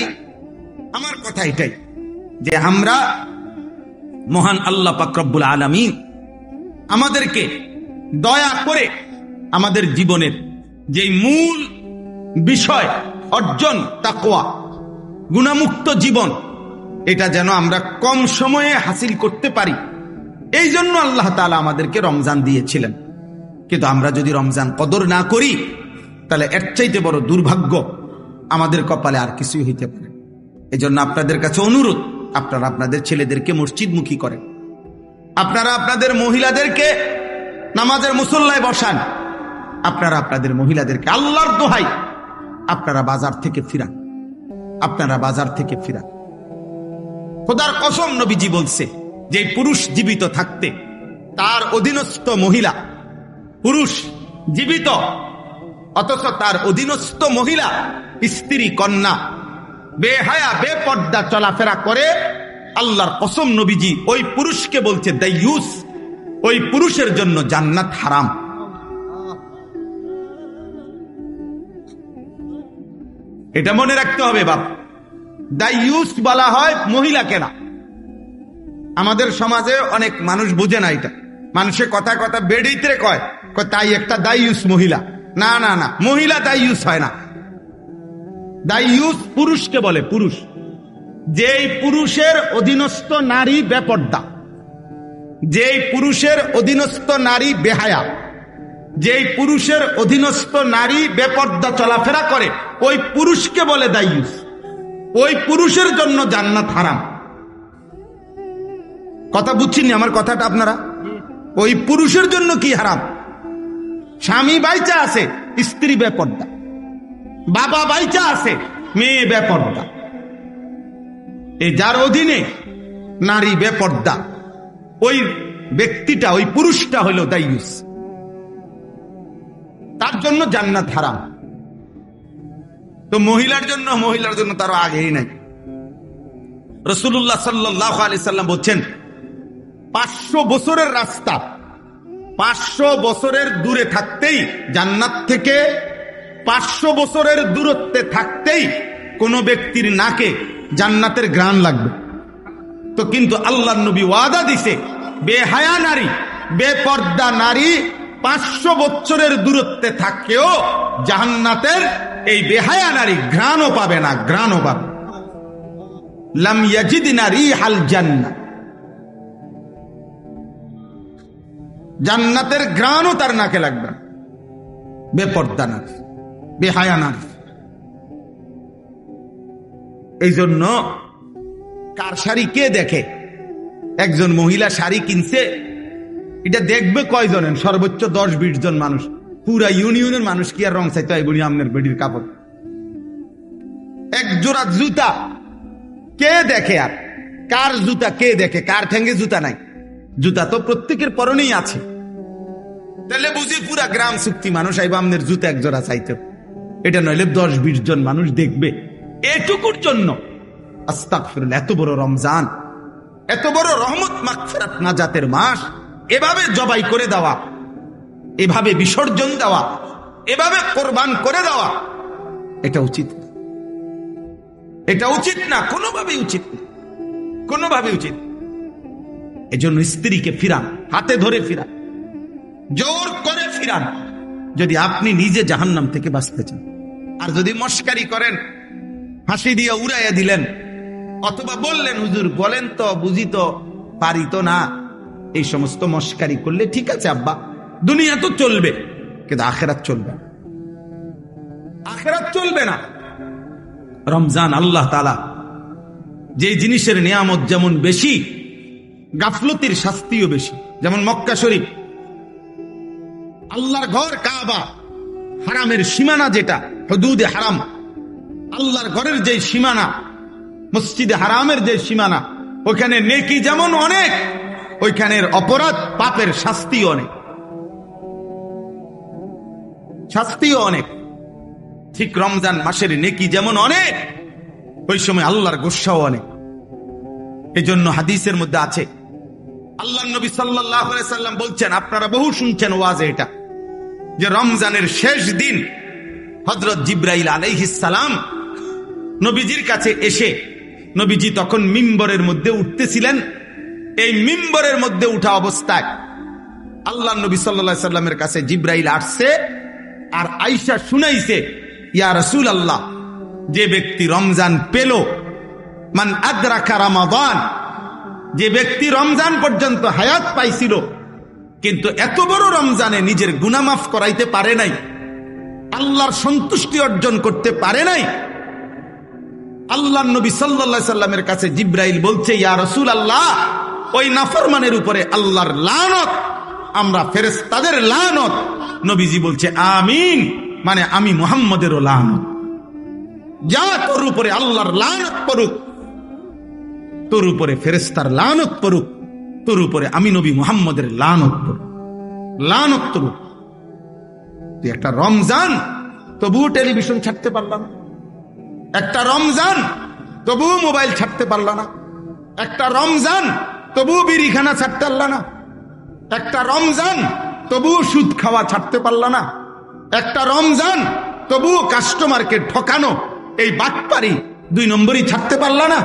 আমার কথা এটাই যে আমরা মহান আল্লাহ পাক রব্বুল আলামিন আমাদেরকে দয়া করে আমাদের জীবনের যে মূল বিষয় অর্জন তাকওয়া, গুনাহমুক্ত জীবন, এটা যেন আমরা কম সময়ে হাসিল করতে পারি, এই জন্য আল্লাহ তাআলা আমাদেরকে রমজান দিয়েছিলেন। কিন্তু আমরা যদি রমজান কদর না করি, তাহলে এর চাইতে বড় দুর্ভাগ্য আমাদের কপালে আর কিছুই হইতে পারে। এই জন্য আপনাদের কাছে অনুরোধ, আপনারা আপনাদের ছেলেদেরকে মসজিদমুখী করেন, আপনারা আপনাদের মহিলাদেরকে নামাজের মুসল্লায় বসান, আপনারা আপনাদের মহিলাদেরকে আল্লাহর দোহাই আপনারা বাজার থেকে ফিরান, আপনারা বাজার থেকে ফিরান। খোদার কসম, নবীজি বলছে যে পুরুষ জীবিত থাকতে তার অধীনস্থ মহিলা, পুরুষ জীবিত অথচ তার অধীনস্থ মহিলা, স্ত্রী, কন্যা বেহায়া বেপর্দা চলাফেরা করে, আল্লাহর কসম নবীজি ওই পুরুষকে বলছে দাইয়ুস, ওই পুরুষের জন্য জান্নাত হারাম। এটা মনে রাখতে হবে বাপ। দাইয়ুস বলা হয় মহিলাকে না। আমাদের সমাজে অনেক মানুষ বুঝে না এটা, মানুষের কথা কথা বেড়িতে কয় তাই একটা দাইয়ুস মহিলা। না না না, মহিলা দাইয়ুস হয় না। দাইয়ুস পুরুষকে বলে, পুরুষ যেই পুরুষের অধীনস্থ নারী বেপর্দা, যেই পুরুষের অধীনস্থ নারী বেহায়া, যেই পুরুষের অধীনস্থ নারী বেপর্দা চলাফেরা করে, ওই পুরুষকে বলে দাইয়ুস। ওই পুরুষের জন্য জান্নাত হারাম। কথা বুঝছেন আমার কথাটা আপনারা? ওই পুরুষের জন্য কি হারাম? স্বামী বাইচা আছে, স্ত্রী বেপর্দা, বাবা বাইচা আছে, মেয়ে বেপর্দা, এই যার অধীনে নারী বেপর্দা, ওই ব্যক্তিটা, ওই পুরুষটা হলো দাইয়ুস, তার জন্য জান্নাত হারাম। তো মহিলার জন্য তার আগেই নাই। রাসূলুল্লাহ সাল্লাল্লাহু আলাইহি সাল্লাম বলছেন 500 বছরের রাস্তা, 500 বছরের দূরে থাকতেই, জান্নাত থেকে 500 বছরের দূরত্বে থাকতেই কোন ব্যক্তির নাকে জান্নাতের ঘ্রাণ লাগবে। তো কিন্তু আল্লাহর নবী ওয়াদা দিছে, বেহায়া নারী, বেপর্দা নারী 500 বছরের দূরত্বে থাকলেও জান্নাতের এই বেহায়া নারী ঘ্রাণও পাবে না, ঘ্রাণও পাবে। লাম ইয়াজিদনা রিহাল জান্নাহ, জান্নাতের ঘ্রাণও তার নাকে লাগবে না। বেপর্দা নারী, বেহায়া নারী। এই জন্য কার শাড়ি কে দেখে? একজন মহিলা শাড়ি কিনছে, এটা দেখবে কয়জনের? সর্বোচ্চ 10-20 জন মানুষ। পুরা ইউনিয়নের মানুষ কি আর রং চাইতে হয় বলি আপনার বেডির কাপড়? এক জোড়া জুতা কে দেখে? আর কার জুতা কে দেখে? কার ঠ্যাঙ্গে জুতা নাই? জুতা তো প্রত্যেকের পরনেই আছে। তাহলে বুঝি পুরা গ্রাম চুক্তি মানুষ আইবা আপনার জুতা এক জোড়া চাইতে, এটা নইলে 10-20 জন মানুষ দেখবে। এটুকুর জন্য আস্তাগফিরুল্লাহ, এত বড় রমজান, এত বড় রহমত মাগফিরাত নাজাতের মাস, এভাবে জবাই করে দেওয়া, এভাবে বিসর্জন দেওয়া, এভাবে কোরবান করে দেওয়া, এটা উচিত না। এটা উচিত না, কোনোভাবেই উচিত না, কোনোভাবেই উচিত। এজন্য স্ত্রীকে ফিরান, হাতে ধরে ফিরান, জোর করে ফিরান, যদি আপনি নিজে জাহান্নাম থেকে বাঁচতে চান। আর যদি মস্কারি করেন, হাসি দিয়ে উড়াইয়া দিলেন, অথবা বললেন হুজুর বলেন তো, বুঝি তো, পারি তো না, এই সমস্ত মস্কারি করলে ঠিক আছে আব্বা, দুনিয়া তো চলবে, কিন্তু আখেরাত চলবে না, আখেরাত চলবে না। রমজান আল্লাহ তাআলা যে জিনিসের নিয়ামত যেমন বেশি, গাফলতির শাস্তিও বেশি। যেমন মক্কা শরীফ, আল্লাহর ঘর কাবা, হারামের সীমানা যেটা, হুদুদে হারাম, আল্লাহর ঘরের যে সীমানা, মসজিদে হারামের যে সীমানা, ওইখানে নেকি যেমন অনেক, ওইখানের অপরাধ পাপের শাস্তিও অনেক, শাস্তিও অনেক। ঠিক রমজান মাসের নেকি যেমন অনেক, ওই সময় আল্লাহর গোসাও অনেক। এই জন্য হাদিসের মধ্যে আছে, আল্লাহর নবী সাল্লাল্লাহু আলাইহি সাল্লাম বলছেন, আপনারা বহু শুনছেন ওয়াজে এটা, যে রমজানের শেষ দিন হযরত জিবরাইল আলাইহিস সালাম নবীজির কাছে এসে, নবীজি তখন মিম্বরের মধ্যে উঠতেছিলেন, এই মিম্বরের মধ্যে উঠা অবস্থায় আল্লাহর নবী সাল্লাল্লাহু আলাইহি সাল্লামের কাছে জিবরাইল আসছে, আর আয়েশা শুনাইছে, ইয়া রাসূলুল্লাহ, যে ব্যক্তি রমজান পেল, মান আদরাকা রমাদান, যে ব্যক্তি রমজান পর্যন্ত হায়াত পাইছিল কিন্তু এত বড় রমজানে নিজের গুনাহ মাফ করাইতে পারে নাই, আল্লাহর সন্তুষ্টি অর্জন করতে পারে নাই। আল্লাহর নবী সাল্লাল্লাহু আলাইহি সাল্লামের কাছে জিবরাইল বলছে, ইয়া রাসূলুল্লাহ, ওই নাফরমানের উপরে আল্লাহর লানত, আমরা ফেরেশতাদের লানত। নবীজি বলছে আমিন, মানে আমি মুহাম্মদেরও লানত। যা তোর উপরে আল্লাহর লানত পড়ুক, তোর উপরে ফেরেশতার লানত পড়ুক, তোর উপরে আমি নবী মুহাম্মদের লানত পড়ুক, লানত পড়ুক। তুই একটা রমজান তবুও টেলিভিশন ছাড়তে পারলাম না, একটা রমজান তবুও মোবাইল ছাড়তে পারল না, একটা রমজান তবুও বিড়িখানা ছাড়তে পারল না, একটা রমজান তবুও সুদ খাওয়া ছাড়তে পারল না, একটা রমজান তবুও কাস্টমারকে ঠকানো, এই বাটপারি 2 নম্বরই ছাড়তে পারল না,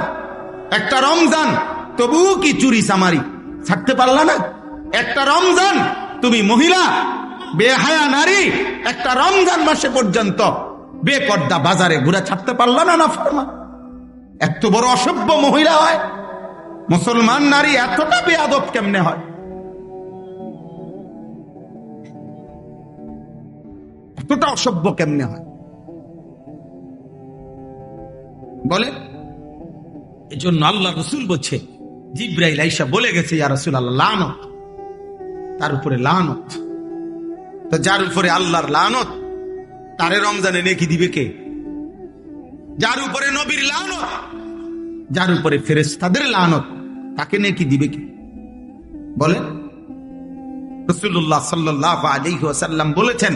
একটা রমজান তবুও কি চুরি চামারি ছাড়তে পারল না, একটা রমজান তুমি মহিলা বেহায়া নারী একটা রমজান মাসে পর্যন্ত বেপর্দা বাজারে ঘুরে ছাড়তে পারল না। নাফরমান এত বড় অসভ্য মহিলা হয়, মুসলমান নারী এতটা বেয়াদব কেমনে হয়? এতটা অসভ্য কেমনে হয় বলে? এজন্য আল্লাহ রাসূল বলছে, জিবরাইল আইসা বলে গেছে, ইয়া রাসূলুল্লাহ, লানত, তার উপরে লানত। তো যার উপরে আল্লাহর লানত, তারে রমজানে নেকি দিবে কে? যার উপরে নবীর লানত, যার উপরে ফেরেশতাদের লানত, তাকে নেকি দিবে কে? বলে রাসূলুল্লাহ সাল্লাল্লাহু আলাইহি ওয়াসাল্লাম বলেছেন,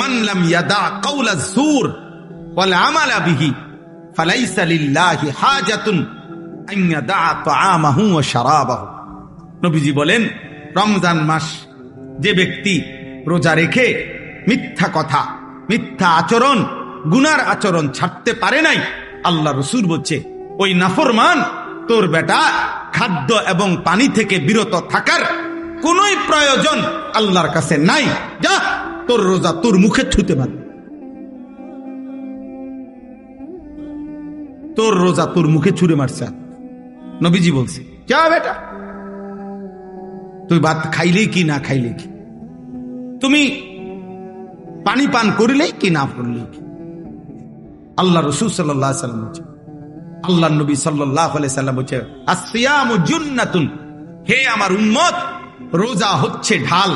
মান লাম ইয়াদা কাওলা যুর ওয়াল আমালা বিহি ফালাইসা লিল্লাহি হাজাতুন আন ইয়াদা তাআমাহু ওয়া শারাবাহু। নবীজি বলেন, রমজান মাস যে ব্যক্তি রোজা রেখে মিথ্যা কথা, মিথ্যা আচরণ, গুনার আচরণ ছাড়তে পারে নাই, আল্লাহ রাসূল বলছে ওই নাফরমান তোর বেটা খাদ্য এবং পানি থেকে বিরত থাকার কোন প্রয়োজন আল্লাহর কাছে নাই, যা তোর রোজা তোর মুখে ছুঁতে পারে, তোর রোজা তোর মুখে ছুঁড়ে মারছে। নবীজি বলছে, যা বেটা, তুই ভাত খাইলেই কি না খাইলেই কি, তুমি পানি পান করিলেই কি না করলেই কি। আল্লাহ রাসূল সাল্লাল্লাহু আলাইহি সাল্লাম বলছে, আল্লাহ নবী সাল্লাল্লাহু আলাইহি সাল্লাম বলছে, আসসিয়ামু জুন্নাতুন, হে আমার উম্মত, রোজা হচ্ছে ঢাল,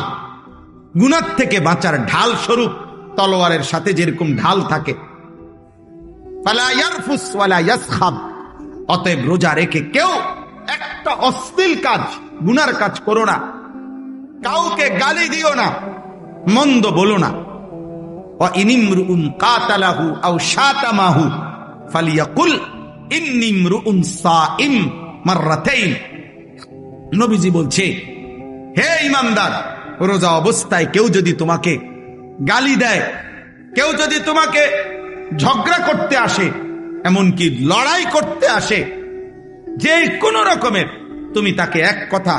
গুনাহ থেকে বাঁচার ঢাল স্বরূপ। তলোয়ারের সাথে যেরকম ঢাল থাকে, ফালা ইয়ারফুস ওয়ালা ইয়াসখাব, অতএব রোজা রেখে কেউ একটা অশ্লীল কাজ, গুনার কাজ করো না, কাউকে গালি দিও না, মন্দ বলো না। ওয়া ইনিমরুন কাতালাহু আও শাতামাহু ফালিয়াকুল ইন্নী ইমরুন সাইম মাররাতাইন। নবীজি বলছে, হে ঈমানদার, রোজা অবস্থায় কেউ যদি তোমাকে গালি দেয়, কেউ যদি তোমাকে ঝগড়া করতে আসে, এমনকি লড়াই করতে আসে, যে কোন রকমের, তুমি তাকে এক কথা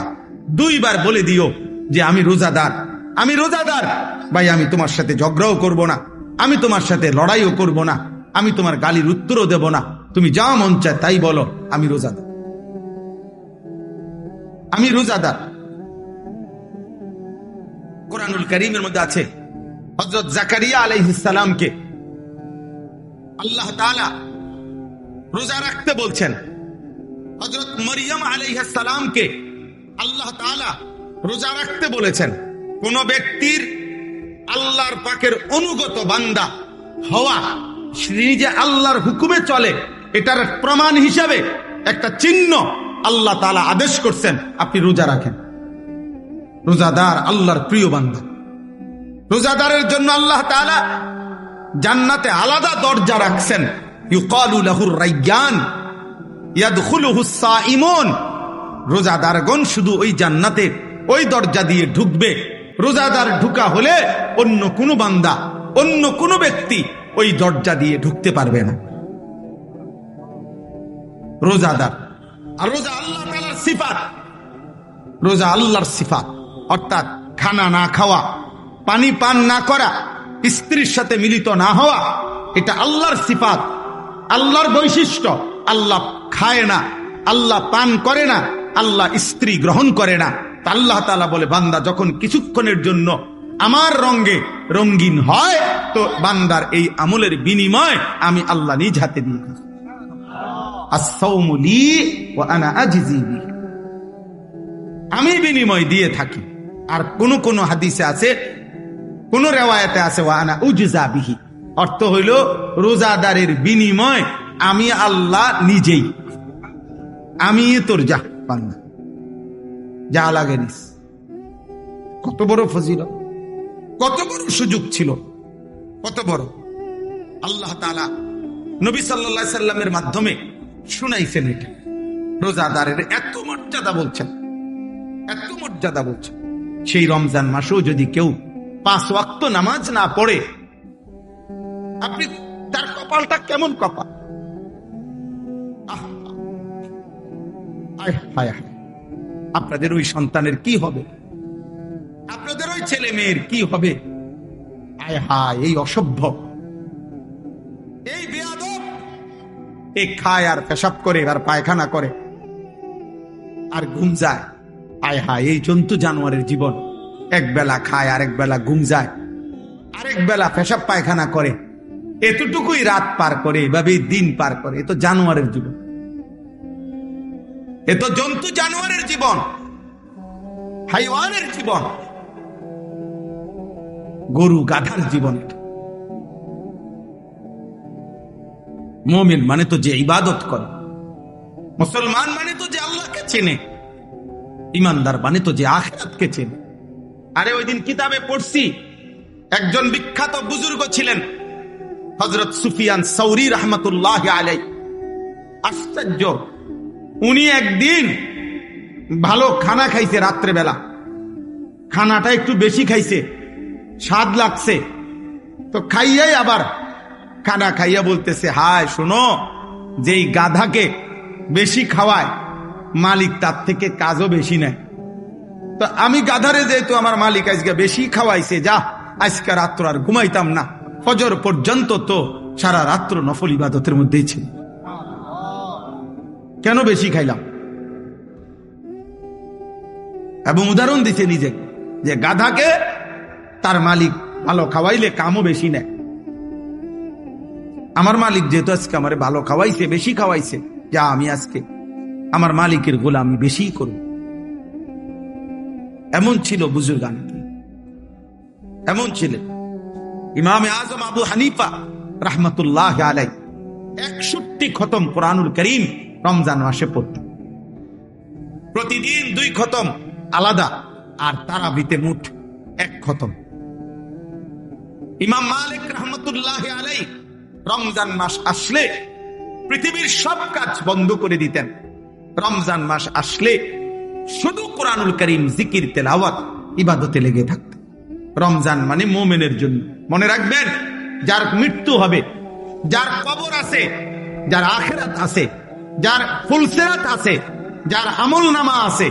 2 বার বলে দিও যে আমি রোজাদার, আমি রোজাদার ভাই, আমি তোমার সাথে ঝগড়াও করব না, আমি তোমার সাথে লড়াইও করব না, আমি তোমার গালির উত্তরও দেব না, তুমি যা মন চায় তাই বলো, আমি রোজাদার, আমি রোজাদার। কোরআনুল কারীমের মধ্যে আছে, হযরত জাকারিয়া আলাইহিস সালামকে আল্লাহ তাআলা রোজা রাখতে বলছেন, হযরত মরিয়ম আলাইহিস সালামকে আল্লাহ তাআলা রোজা রাখতে বলেছেন। কোন ব্যক্তির আল্লাহর পাকের অনুগত বান্দা হওয়া, নিজে আল্লাহর হুকুমে চলে, এটার প্রমাণ হিসাবে একটা চিহ্ন আল্লাহ তাআলা আদেশ করছেন, আপনি রোজা রাখেন। রোজাদার আল্লাহর প্রিয় বান্দা। রোজাদারের জন্য আল্লাহ তাআলা জান্নাতে আলাদা দরজা রাখছেন, ইউকালু লাহুর রায়্যান ইয়াদখুলুহুস সাইমুন। রোজাদারগণ শুধু ওই জান্নাতে ওই দরজা দিয়ে ঢুকবে। রোজাদার ঢুকা হলে অন্য কোনো বান্দা, অন্য কোনো ব্যক্তি ওই দরজা দিয়ে ঢুকতে পারবে না। রোজাদার। আর রোজা আল্লাহ তাআলার সিফাত, রোজা আল্লাহর সিফাত, অর্থাৎ খানা না খাওয়া, পানি পান না করা, স্ত্রীর সাথে মিলিত না হওয়া, এটা আল্লাহর সিফাত, আল্লাহর বৈশিষ্ট্য। আল্লাহ খায় না, আল্লাহ পান করে না, আল্লাহ স্ত্রী গ্রহণ করে না। আল্লাহ তাআলা বলে, বান্দা যখন কিছুক্ষণের জন্য আমার রঙে রঙিন হয়, তো বান্দার এই আমলের বিনিময় আমি আল্লাহ নিজ হাতে দিই। আস-সাওমু লি ওয়া আনা আজজি বিহি, আমি বিনিময় দিয়ে থাকি। আর কোন হাদিসে আছে, কোন রেওয়ায়াতে আছে ওয়া আনা উজজা বিহি, অর্থ হইল রোজাদারের বিনিময় আমি আল্লাহ নিজেই। আমি তোর যা বান্দা, যা লাগে নিস। কত বড় ফজিলত, কত বড় সুযোগ ছিল, কত বড়। আল্লাহ তাআলা নবী সাল্লাল্লাহু আলাইহি সাল্লামের মাধ্যমে শুনাইছেন এটা। রোজাদারের এত মর্যাদা বলছেন, এত মর্যাদা বলছেন। সেই রমজান মাসেও যদি কেউ 5 ওয়াক্ত নামাজ না পড়ে, আপনি তার কপালটা কেমন কপাল! আপনাদের ওই সন্তানের কি হবে, আপনাদের ওই ছেলে মেয়ের কি হবে? আয় হায়, এই অসভ্য, এই বেয়াদব, এই খায় আর পেশাব করে আর পায়খানা করে আর ঘুম যায়। আয় হায়, এই জন্তু জানোয়ারের জীবন। এক বেলা খায়, আরেক বেলা ঘুম যায়, আরেক বেলা পেশাব পায়খানা করে, এতটুকুই রাত পার করে, এভাবেই দিন পার করে। এ তো জানোয়ারের জীবন, এ তো জন্তু জানোয়ারের জীবন, হাইওয়ানের জীবন, গরু গাধার জীবন। মুমিন মানে তো যে ইবাদত করে, মুসলমান মানে তো যে আল্লাহকে চেনে, ইমানদার মানে তো যে আখিরাতকে চেনে। আরে ওই দিন কিতাবে পড়ছি, একজন বিখ্যাত বুজুর্গ ছিলেন হযরত সুফিয়ান সাউরি রাহমাতুল্লাহি আলাইহি। আশ্চর্য, উনি একদিন ভালো খানা খাইছে, রাত্রে বেলা খানাটা একটু বেশি খাইছে, স্বাদ লাগছে, তো খাইয়াই আবার খানা খাইয়া বলতেছে, হায় শোনো, যেই গাধাকে বেশি খাওয়ায় মালিক তার থেকে কাজও বেশি নেয়। তো আমি গাধারে যেহেতু আমার মালিক আজকে বেশি খাওয়াইছে, যা আজকে রাত্র আর ঘুমাইতাম না, ফজর পর্যন্ত তো সারা রাত্র নফল ইবাদতের মধ্যেই ছিল, কেন বেশি খাইলাম? এবং উদাহরণ দিছে নিজে, যে গাধাকে তার মালিক ভালো খাওয়াইলে কামও বেশি নেয়। আমার মালিক যেহেতু আজকে আমার ভালো খাওয়াইছে, বেশি খাওয়াইছে, যা আমি আজকে আমার মালিকের গোলামি বেশি করব। এমন ছিল বুজুর্গান, এমন ছিলেন ইমামে আজম আবু হানিফা রাহমাতুল্লাহ আলাইহি। 61 খতম কোরআনুল কারীম রমজান মাসে পড়তেন, প্রতিদিন 2 খতম আলাদা, আর তারাবিতে মোট 1 খতম। ইমাম মালিক রাহমাতুল্লাহ আলাইহি রমজান মাস আসলে পৃথিবীর সব কাজ বন্ধ করে দিতেন। রমজান মাস আসলে শুধু কোরআনুল কারীম, জিকির, তেলাওয়াত, ইবাদতে লেগে থাকতেন। রমজান মানে মুমিনের জন্য। মনে রাখবেন, যার মৃত্যু হবে, যার কবর আছে, যার আখিরাত আছে, যার ফুলসিরাত আছে, যার আমল নামা আছে,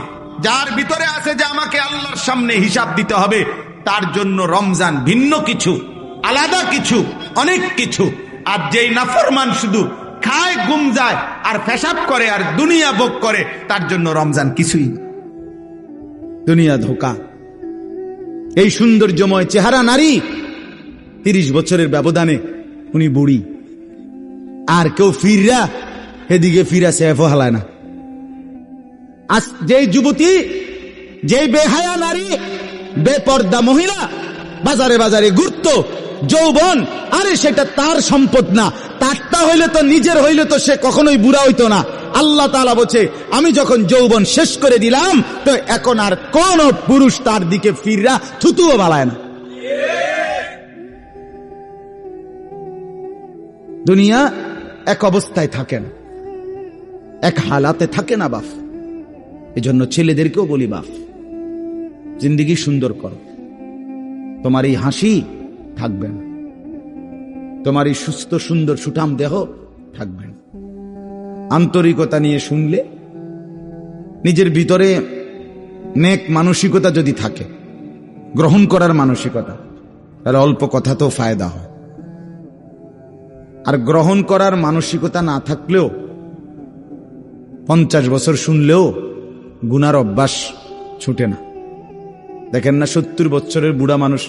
যার ভিতরে আছে যে আমাকে আল্লাহর সামনে হিসাব দিতে হবে, তার জন্য রমজান ভিন্ন কিছু, আলাদা কিছু, অনেক কিছু। আর যেই নাফরমান শুধু খায়, ঘুম যায় আর পেশাব করে আর দুনিয়া ভোগ করে, তার জন্য রমজান কিছুই না। দুনিয়া ধোকা। এই সৌন্দর্যময় চেহারা নারী, 30 বছরের ব্যবধানে উনি বুড়ি, আর কেউ ফিররা এদিকে ফিরা সেফও হালায় না। আজ যেই যুবতী, যেই বেহায়া নারী, বেপর্দা মহিলা বাজারে বাজারে ঘুরতো, যৌবন, আরে সেটা তার সম্পদ না, তারটা হইলে তো, নিজের হইলে তো সে কখনোই বুড়া হইতো না। আল্লাহ তাআলা বলছে, আমি যখন যৌবন শেষ করে দিলাম, তো এখন আর কোন পুরুষ তার দিকে ফিররা থুতুও বালায় না। দুনিয়া এক অবস্থায় থাকে না, এক হালাতে থাকে না বাপ। এজন্য ছেলেদেরকেও বলি, বাপ, জিন্দেগি সুন্দর করো। তোমার এই হাসি থাকবে না, তোমার এই সুস্থ সুন্দর সুঠাম দেহ থাকবে না। আন্তরিকতা নিয়ে শুনলে, নিজের ভিতরে নেক মানসিকতা যদি থাকে, গ্রহণ করার মানসিকতা, তাহলে অল্প কথা তো ফায়দা হয়। আর গ্রহণ করার মানসিকতা না থাকলেও 50 বছর শুনলেও গুনার অভ্যাস ছুটে না। দেখেন না 70 বছরের বুড়া মানুষ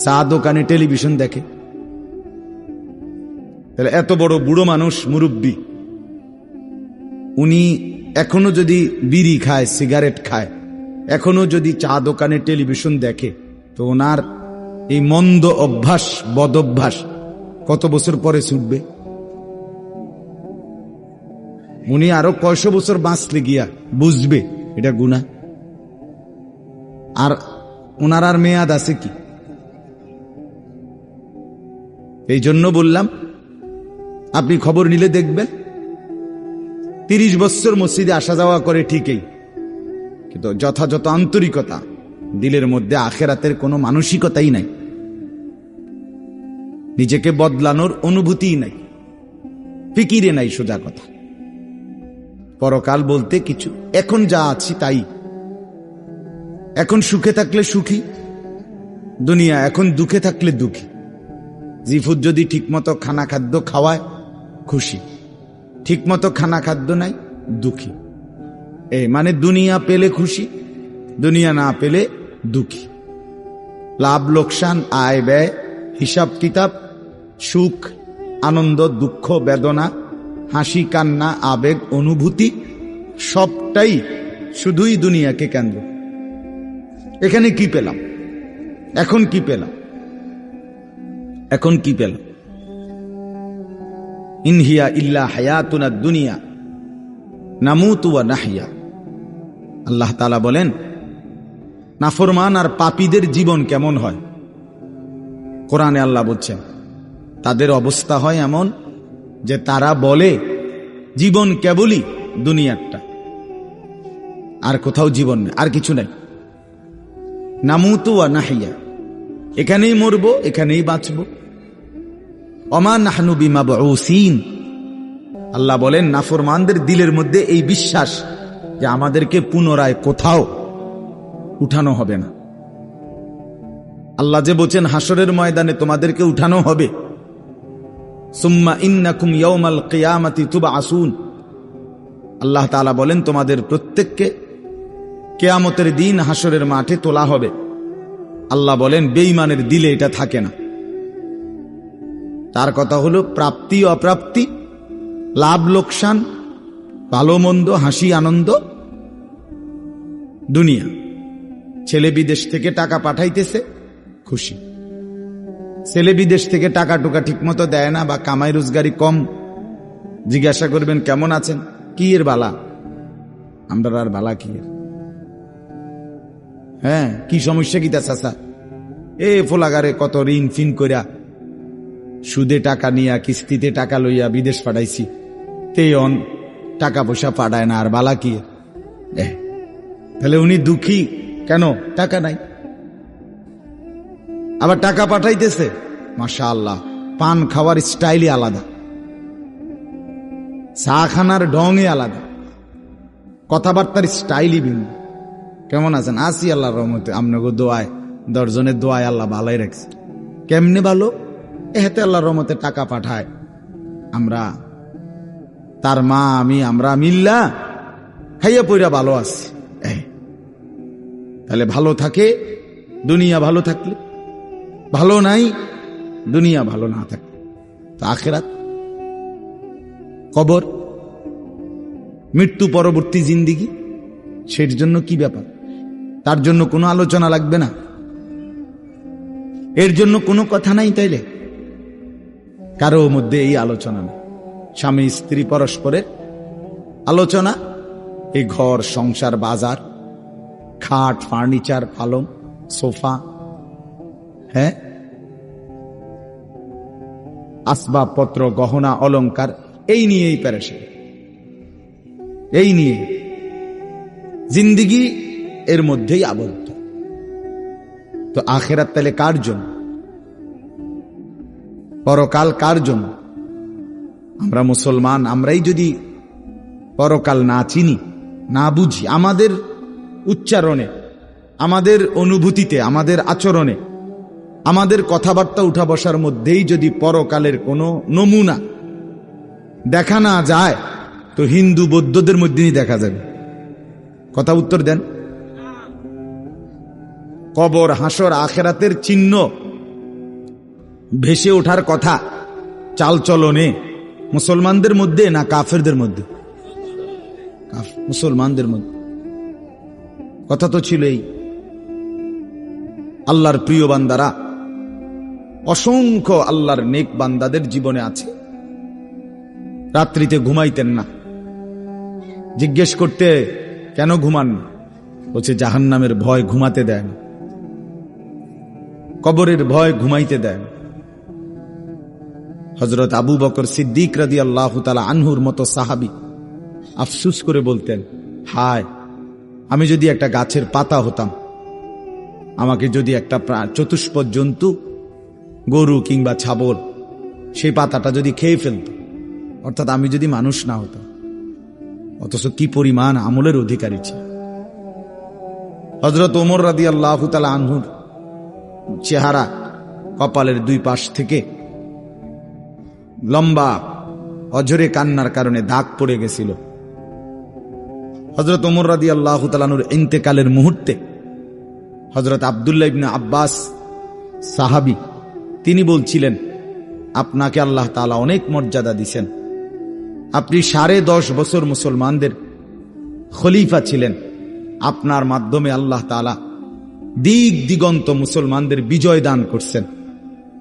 চা দোকানে টেলিভিশন দেখে। তাহলে এত বড় বুড়ো মানুষ, মুরব্বী, উনি এখনো যদি বিড়ি খায়, সিগারেট খায়, এখনো যদি চা দোকানে টেলিভিশন দেখে, তো ওনার এই মন্দ অভ্যাস, বদ অভ্যাস কত বছর পরে ছুটবে? উনি আরো কয়শো বছর বাঁচলে গিয়া বুঝবে এটা গুনাহ। আর ওনার আর মেয়াদ আছে কি? এই জন্য বললাম, আপনি খবর নিলে দেখবেন 30 বছর মসজিদে আসা যাওয়া করে ঠিকই, কিন্তু যথাযথ আন্তরিকতা, দিলের মধ্যে আখেরাতের কোনো মানসিকতাই নাই, নিজেকে বদলানোর অনুভূতিই নাই, ফিকিরে নাই। সোজা কথা, পরকাল বলতে কিছু, এখন যা আছি তাই। এখন সুখে থাকলে সুখী দুনিয়া, এখন দুঃখে থাকলে দুঃখী। জিফুত যদি ঠিকমতো খানা খাদ্য খাওয়ায় খুশি, ঠিকমতো খানা খাদ্য নাই দুঃখী। মানে দুনিয়া পেলে খুশি, দুনিয়া না পেলে দুঃখী। লাভ লোকসান, আয় ব্যয়, হিসাব কিতাব, সুখ আনন্দ, দুঃখ বেদনা, হাসি কান্না, আবেগ অনুভূতি, সবটাই শুধুই দুনিয়াকে কেন্দ্র। এখানে কি পেলাম? এখন কি পেলাম? এখন কি পেলাম? ইনহিয়া ইল্লা হায়াতুনা দুনিয়া নামুতু ওয়া নাহইয়া। আল্লাহ তাআলা বলেন, নাফরমান আর পাপীদের জীবন কেমন হয়? কোরআনে আল্লাহ বলছেন, তাদের অবস্থা হয় এমন যে তারা বলে জীবন কেবলই দুনিয়ারটা, আর কোথাও জীবন নেই, আর কিছু নেই। নামুতু ওয়া নাহইয়া, এখানেই মরব, এখানেই বাঁচব। ওমা নাহনু বিমাবউসিন। আল্লাহ বলেন, নাফরমানদের দিলের মধ্যে এই বিশ্বাস যে আমাদেরকে পুনরায় কোথাও উঠানো হবে না। আল্লাহ যে বলছেন হাসরের ময়দানে তোমাদেরকে উঠানো হবে, সুম্মা ইন্নাকুম ইয়াউমাল কিয়ামাতি তুবআসুন। আল্লাহ তাআলা বলেন, তোমাদের প্রত্যেককে কিয়ামতের দিন হাসরের মাঠে তোলা হবে। আল্লাহ বলেন, বেঈমানের দিলে এটা থাকে না। তার কথা হলো প্রাপ্তি অপ্রাপ্তি, লাভ লোকসান, ভালো মন্দ, হাসি আনন্দ, দুনিয়া। ছেলে বিদেশ থেকে টাকা পাঠাইতেছে, খুশি। ছেলে বিদেশ থেকে টাকা টুকা ঠিক মতো দেয় না, বা কামাই রোজগারি কম, জিজ্ঞাসা করবেন কেমন আছেন, কি এর বালা? আমরা আর বালা কি এর? হ্যাঁ, কি সমস্যা কি তা চাচা? ফোলাগারে কত ঋণ ফিন কইরা, সুদে টাকা নিয়া, কিস্তিতে টাকা লইয়া বিদেশ পাঠাইছি, তেয়ন টাকা পয়সা পাঠায় না, আর বালা কি? তাহলে উনি দুঃখী কেন? টাকা নাই। আবার টাকা পাঠাইতেছে, মাশাআল্লাহ, পান খাওয়ার স্টাইলই আলাদা, চা খানার ঢংই আলাদা, কথাবার্তার স্টাইলই ভিন্ন। কেমন আছেন? আসি আল্লাহর রহমতে, আপনাকে দোয়ায়, 10 জনের দোয়ায় আল্লাহ ভালোই রাখছে। কেমনে ভালো? এতে আল্লাহর রহমতে টাকা পাঠায়, আমরা, তার মা, আমি, আমরা মিল্লা খাইয়া পইরা ভালো আছি। তাহলে ভালো থাকে দুনিয়া, ভালো থাকলে ভালো নাই দুনিয়া, ভালো না থাকলে তো আখিরাত, কবর, মৃত্যু পরবর্তী জিন্দিগি, সের জন্য কি ব্যাপার? তার জন্য কোনো আলোচনা লাগবে না, এর জন্য কোনো কথা নাই। তাইলে কারো মধ্যে এই আলোচনা নেই। স্বামী স্ত্রী পরস্পরের আলোচনা, এই ঘর সংসার, বাজার, খাট, ফার্নিচার, পালং, সোফা, হ্যাঁ, আসবাবপত্র, গহনা, অলংকার, এই নিয়েই পেরেশান, এই নিয়ে জিন্দিগি এর মধ্যেই আবদ্ধ। তো আখিরাত তাহলে কার জন্য? পরকাল কার জন্য? আমরা মুসলমান, আমরাই যদি পরকাল না চিনি, না বুঝি, আমাদের উচ্চারণে, আমাদের অনুভূতিতে, আমাদের আচরণে আমাদের কথাবার্তা উঠা বসার মধ্যেই যদি পরকালের কোনো নমুনা দেখা না যায়, তো হিন্দু বৌদ্ধদের মধ্যেই দেখা যাবে। কথা উত্তর দেন। কবর, হাসর, আখেরাতের চিহ্ন ভেসে ওঠার কথা চালচলনে মুসলমানদের মধ্যে না কাফেরদের মধ্যে? মুসলমানদের মধ্যে। কথা তো ছিলই। আল্লাহর প্রিয় বান্দারা, অসংখ্য আল্লাহর নেক বান্দাদের জীবনে আছে রাত্রিতে ঘুমাইতেন না। জিজ্ঞেস করতে, কেন ঘুমান? বলছে জাহান্নামের ভয় ঘুমাতে দেয় না, কবরের ভয় ঘুমাইতে দেয় না। হযরত আবু বকর সিদ্দিক রাদিয়াল্লাহু তাআলা আনহুর মতো সাহাবী আফসোস করে বলতেন, হায়, আমি যদি একটা গাছের পাতা হতাম, আমাকে যদি একটা চতুষ্পদ জন্তু, গরু কিংবা ছাগল, সেই পাতাটা যদি খেয়ে ফেলত, অর্থাৎ আমি যদি মানুষ না হতাম। অথচ কি পরিমাণ আমলের অধিকারী ছিল। হযরত ওমর রাদিয়াল্লাহু তাআলা আনহুর চেহারা, কপালের দুই পাশ থেকে লম্বা অঝরে কান্নার কারণে দাগ পড়ে গেছিল। হযরত ওমর রাদিয়াল্লাহু তাআলা আনহুর ইন্তেকালের মুহূর্তে হযরত আব্দুল্লাহ ইবনে আব্বাস সাহাবী, তিনি বলছিলেন, আপনাকে আল্লাহ তাআলা অনেক মর্যাদা দিয়েছেন, আপনি 10.5 বছর মুসলমানদের খলিফা ছিলেন, আপনার মাধ্যমে আল্লাহ তাআলা দিক দিগন্ত মুসলমানদের বিজয় দান করছেন।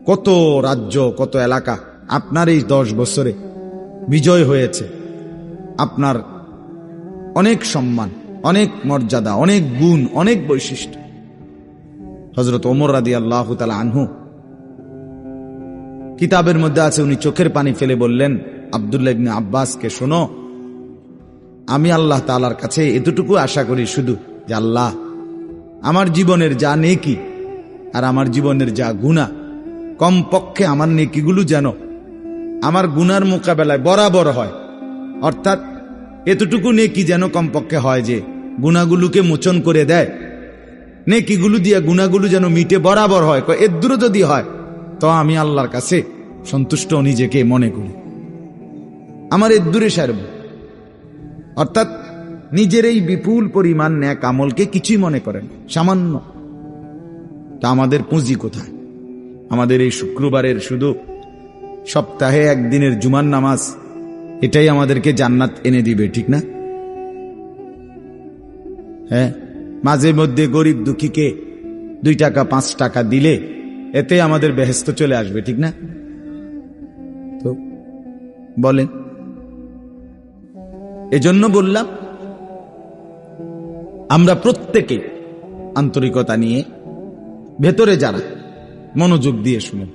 কত রাজ্য, কত এলাকা আপনার এই 10 বছরে বিজয় হয়েছে। আপনার অনেক সম্মান, অনেক মর্যাদা, অনেক গুণ, অনেক বৈশিষ্ট্য। হযরত ওমর রাদিয়াল্লাহু তাআলা আনহু কিতাবের মধ্যে আছে, উনি চোখের পানি ফেলে বললেন আব্দুল্লাহ ইবনে আব্বাসকে, শোনো, আমি আল্লাহ তাআলার কাছে এতটুকু আশা করি শুধু যে আল্লাহ, আমার জীবনের যা নেকি আর আমার জীবনের যা গুনাহ, কমপক্ষে আমার নেকিগুলো যেন আমার গুনার মোকাবেলায় বরাবর হয়। অর্থাৎ এতটুকু নেকি যেন কমপক্ষে হয় যে গুনাহগুলোকে মোচন করে দেয়, নেকিগুলো দিয়ে গুনাহগুলো যেন মিটে বরাবর হয়। এর দূরে যদি হয় তো আমি আল্লাহর কাছে সন্তুষ্ট নিজেকে মনে করি, আমার এর দূরে সারব। অর্থাৎ নিজের এই বিপুল পরিমাণ নেক আমলকে কিছুই মনে করেন, সামান্য। তা আমাদের পুঁজি কোথায়? আমাদের এই শুক্রবারের শুধু সপ্তাহে একদিনের জুমার নামাজ, এটাই আমাদেরকে জান্নাত এনে দিবে, ঠিক না? হ্যাঁ, মাঝে মধ্যে গরিব দুঃখীকে 2 টাকা 5 টাকা দিলে এতে আমাদের বেহেশত চলে আসবে, ঠিক না? তো বলেন। এজন্য বললাম, আমরা প্রত্যেকে আন্তরিকতা নিয়ে ভেতরে যারা মনোযোগ দিয়ে শুনেন,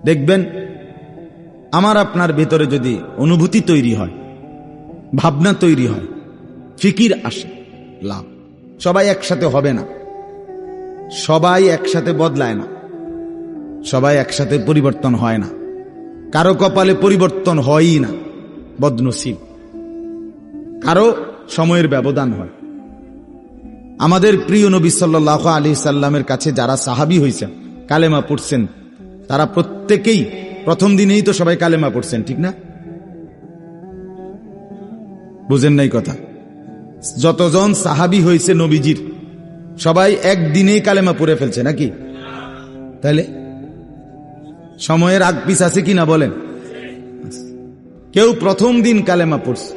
দেখবেন আমার আপনার ভেতরে যদি অনুভূতি তৈরি হয়, ভাবনা তৈরি হয়, ফিকির আসে, লাভ। সবাই একসাথে হবে না, সবাই একসাথে বদলায় না, সবাই একসাথে পরিবর্তন হয় না, কারো কপালে পরিবর্তন হয়ই না, বদনসিব। কারো সময়ের ব্যবধান হয়। আমাদের প্রিয় নবী সাল্লাল্লাহু আলাইহি সাল্লামের কাছে যারা সাহাবী হয়েছেন, কালেমা পড়ছেন, তারা প্রত্যেকেই প্রথম দিনেই তো সবাই কালেমা পড়ছেন, ঠিক না? বুঝেন নাই কথা? যতজন সাহাবী হয়েছে নবীজির, সবাই একদিনেই কালেমা পড়ে ফেলছে নাকি? তাহলে সময়ের আগ পিছ আছে কিনা বলেন? কেউ প্রথম দিন কালেমা পড়ছে,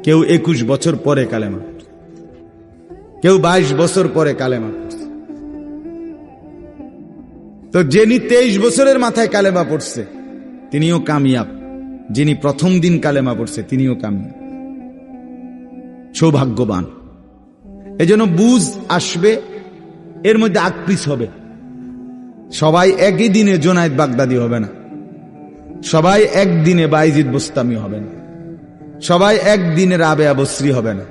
কেউ 21 বছর পরে কালেমা, কেউ 22 বছর পরে কালেমা পড়ছে। তো যিনি 23 বছরের মাথায় কালেমা পড়ছে তিনিও কামিয়াব, যিনি প্রথম দিন কালেমা পড়ছে তিনিও কামিয়াব, সৌভাগ্যবান। এজন্য বুঝ আসবে, এর মধ্যে আকৃষ হবে। সবাই একই দিনে জোনায়েদ বাগদাদি হবে না, সবাই একদিনে বাইজিদ বুস্তামি হবে না, সবাই একদিনে রাবেয়া বসরি হবে না।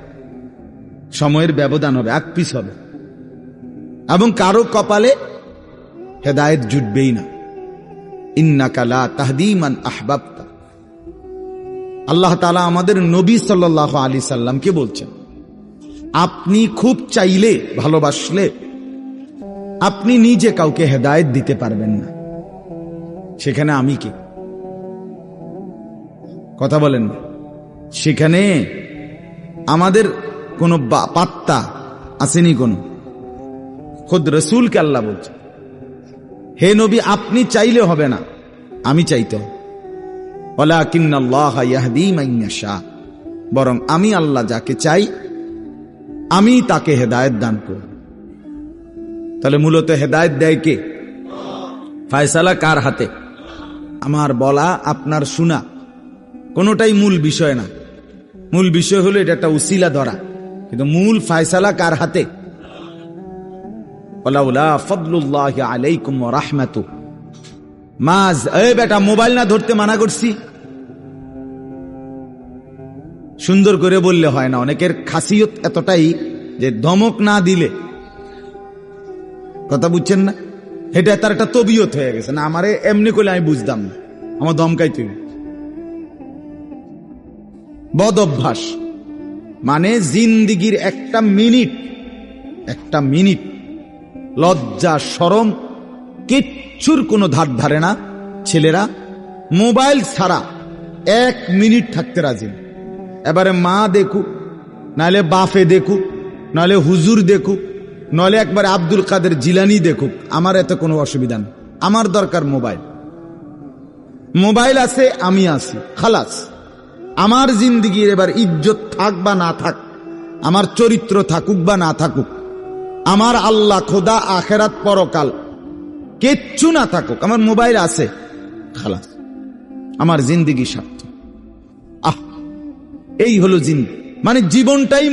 সময়ের ব্যবধান হবে, আকৃষ হবে, এবং কারো কপালে হেদায়েত জুটবেই না। ইন্নাকা লা তাহদি মান আহবাবতা। আল্লাহ তাআলা আমাদের নবী সাল্লাল্লাহু আলাইহি সাল্লামকে বলছেন, আপনি খুব চাইলে, ভালোবাসলে আপনি নিজে কাউকে হেদায়েত দিতে পারবেন না, সেখানে আমি কে? কথা বলেন না। সেখানে আমাদের কোনো পাত্তা আসেনি কোনো। খুদ রসুলকে আল্লাহ বলছে, হে নবী, আপনি চাইলে হবে না, আমি চাইতে হবে। ওয়ালাকিন্নাল্লাহা ইয়াহদি মান ইয়াশা, বরং আমি আল্লাহ যাকে চাই আমি তাকে হেদায়েত দান করি। তাহলে মূলত হেদায়েত দেয় কে? ফয়সালা কার হাতে? আমার বলা আপনার শোনা কোনোটাই মূল বিষয় না। মূল বিষয় হলো এটা একটা উসিলা ধরা, কিন্তু মূল ফয়সালা কার হাতে? ওয়ালাউলা ফাদলুল্লাহি আলাইকুম ওয়া রাহমাতুহু মাজ। এই বেটা, মোবাইল না ধরতে মানা করছি। সুন্দর করে বললে হয় না। অনেকের খাসিয়ত এতটাই যে ধমক না দিলে, কথা বুঝছেন না, এটা তার একটা তবিয়ত হয়ে গেছে। না আমারে এমনি করলে আমি বুঝতাম না, আমার ধমকাই তুই। বদ অভ্যাস মানে জিন্দিগির একটা মিনিট লজ্জা শরম কিচ্ছুর কোনো ধার ধারে না। ছেলেরা মোবাইল ছাড়া 1 মিনিট থাকতে রাজি না। এবারে মা দেখুক, নাহলে বাফে দেখুক, নাহলে হুজুর দেখুক, নাহলে একবার আব্দুল কাদের জিলানি দেখুক, আমার এতে কোনো অসুবিধা নেই। আমার দরকার মোবাইল আছে, আমি আছি, খালাস। আমার জিন্দিগির এবার ইজ্জত থাক বা না থাক, আমার চরিত্র থাকুক বা না থাকুক, আমার আল্লাহ খোদা আখেরাত পরকাল কিচ্ছু না থাকুক, আমার মোবাইল আছে, খালাস, আমার জিন্দিগি সার্থক। এই হলো জিন্দিগি, মানে জীবনটাই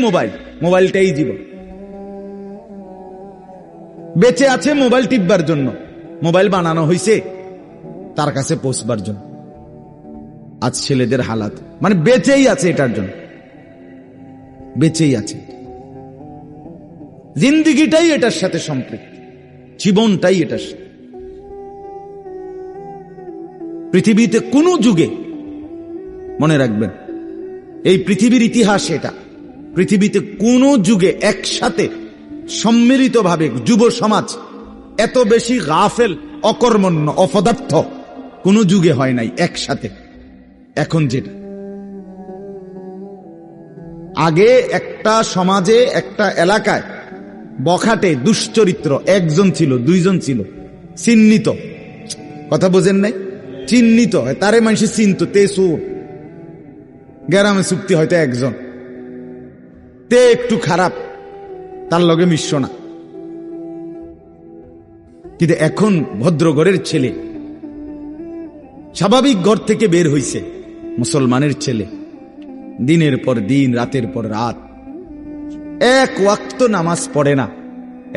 মোবাইলটাই জীবন। বেঁচে আছে মোবাইল টিপবার জন্য, মোবাইল বানানো হয়েছে তার কাছে পৌঁছবার জন্য। আজ ছেলেদের হালাত মানে বেঁচেই আছে এটার জন্য, বেঁচেই আছে। জিন্দিগিটাই এটার সাথে সম্পৃক্ত, জীবনটাই এটার সাথে। পৃথিবীতে কোন যুগে, মনে রাখবেন এই পৃথিবীর ইতিহাস এটা, পৃথিবীতে কোন যুগে একসাথে সম্মিলিতভাবে যুব সমাজ এত বেশি গাফেল, অকর্মণ্য, অপদার্থ কোন যুগে হয় নাই একসাথে। এখন যেটা আগে একটা সমাজে, একটা এলাকায় বখাটে দুশ্চরিত্র একজন ছিল, দুইজন ছিল, চিহ্নিত, কথা বোঝেন নাই, চিহ্নিত হয়, তারে মানুষ চিনত, তে সুর গ্রামে চুক্তি হয়তো একজন, তে একটু খারাপ, তার লগে মিশ্র না। কিন্তু এখন ভদ্রঘরের ছেলে, স্বাভাবিক ঘর থেকে বের হইছে মুসলমানের ছেলে, দিনের পর দিন, রাতের পর রাত এক ওয়াক্ত নামাজ পড়ে না।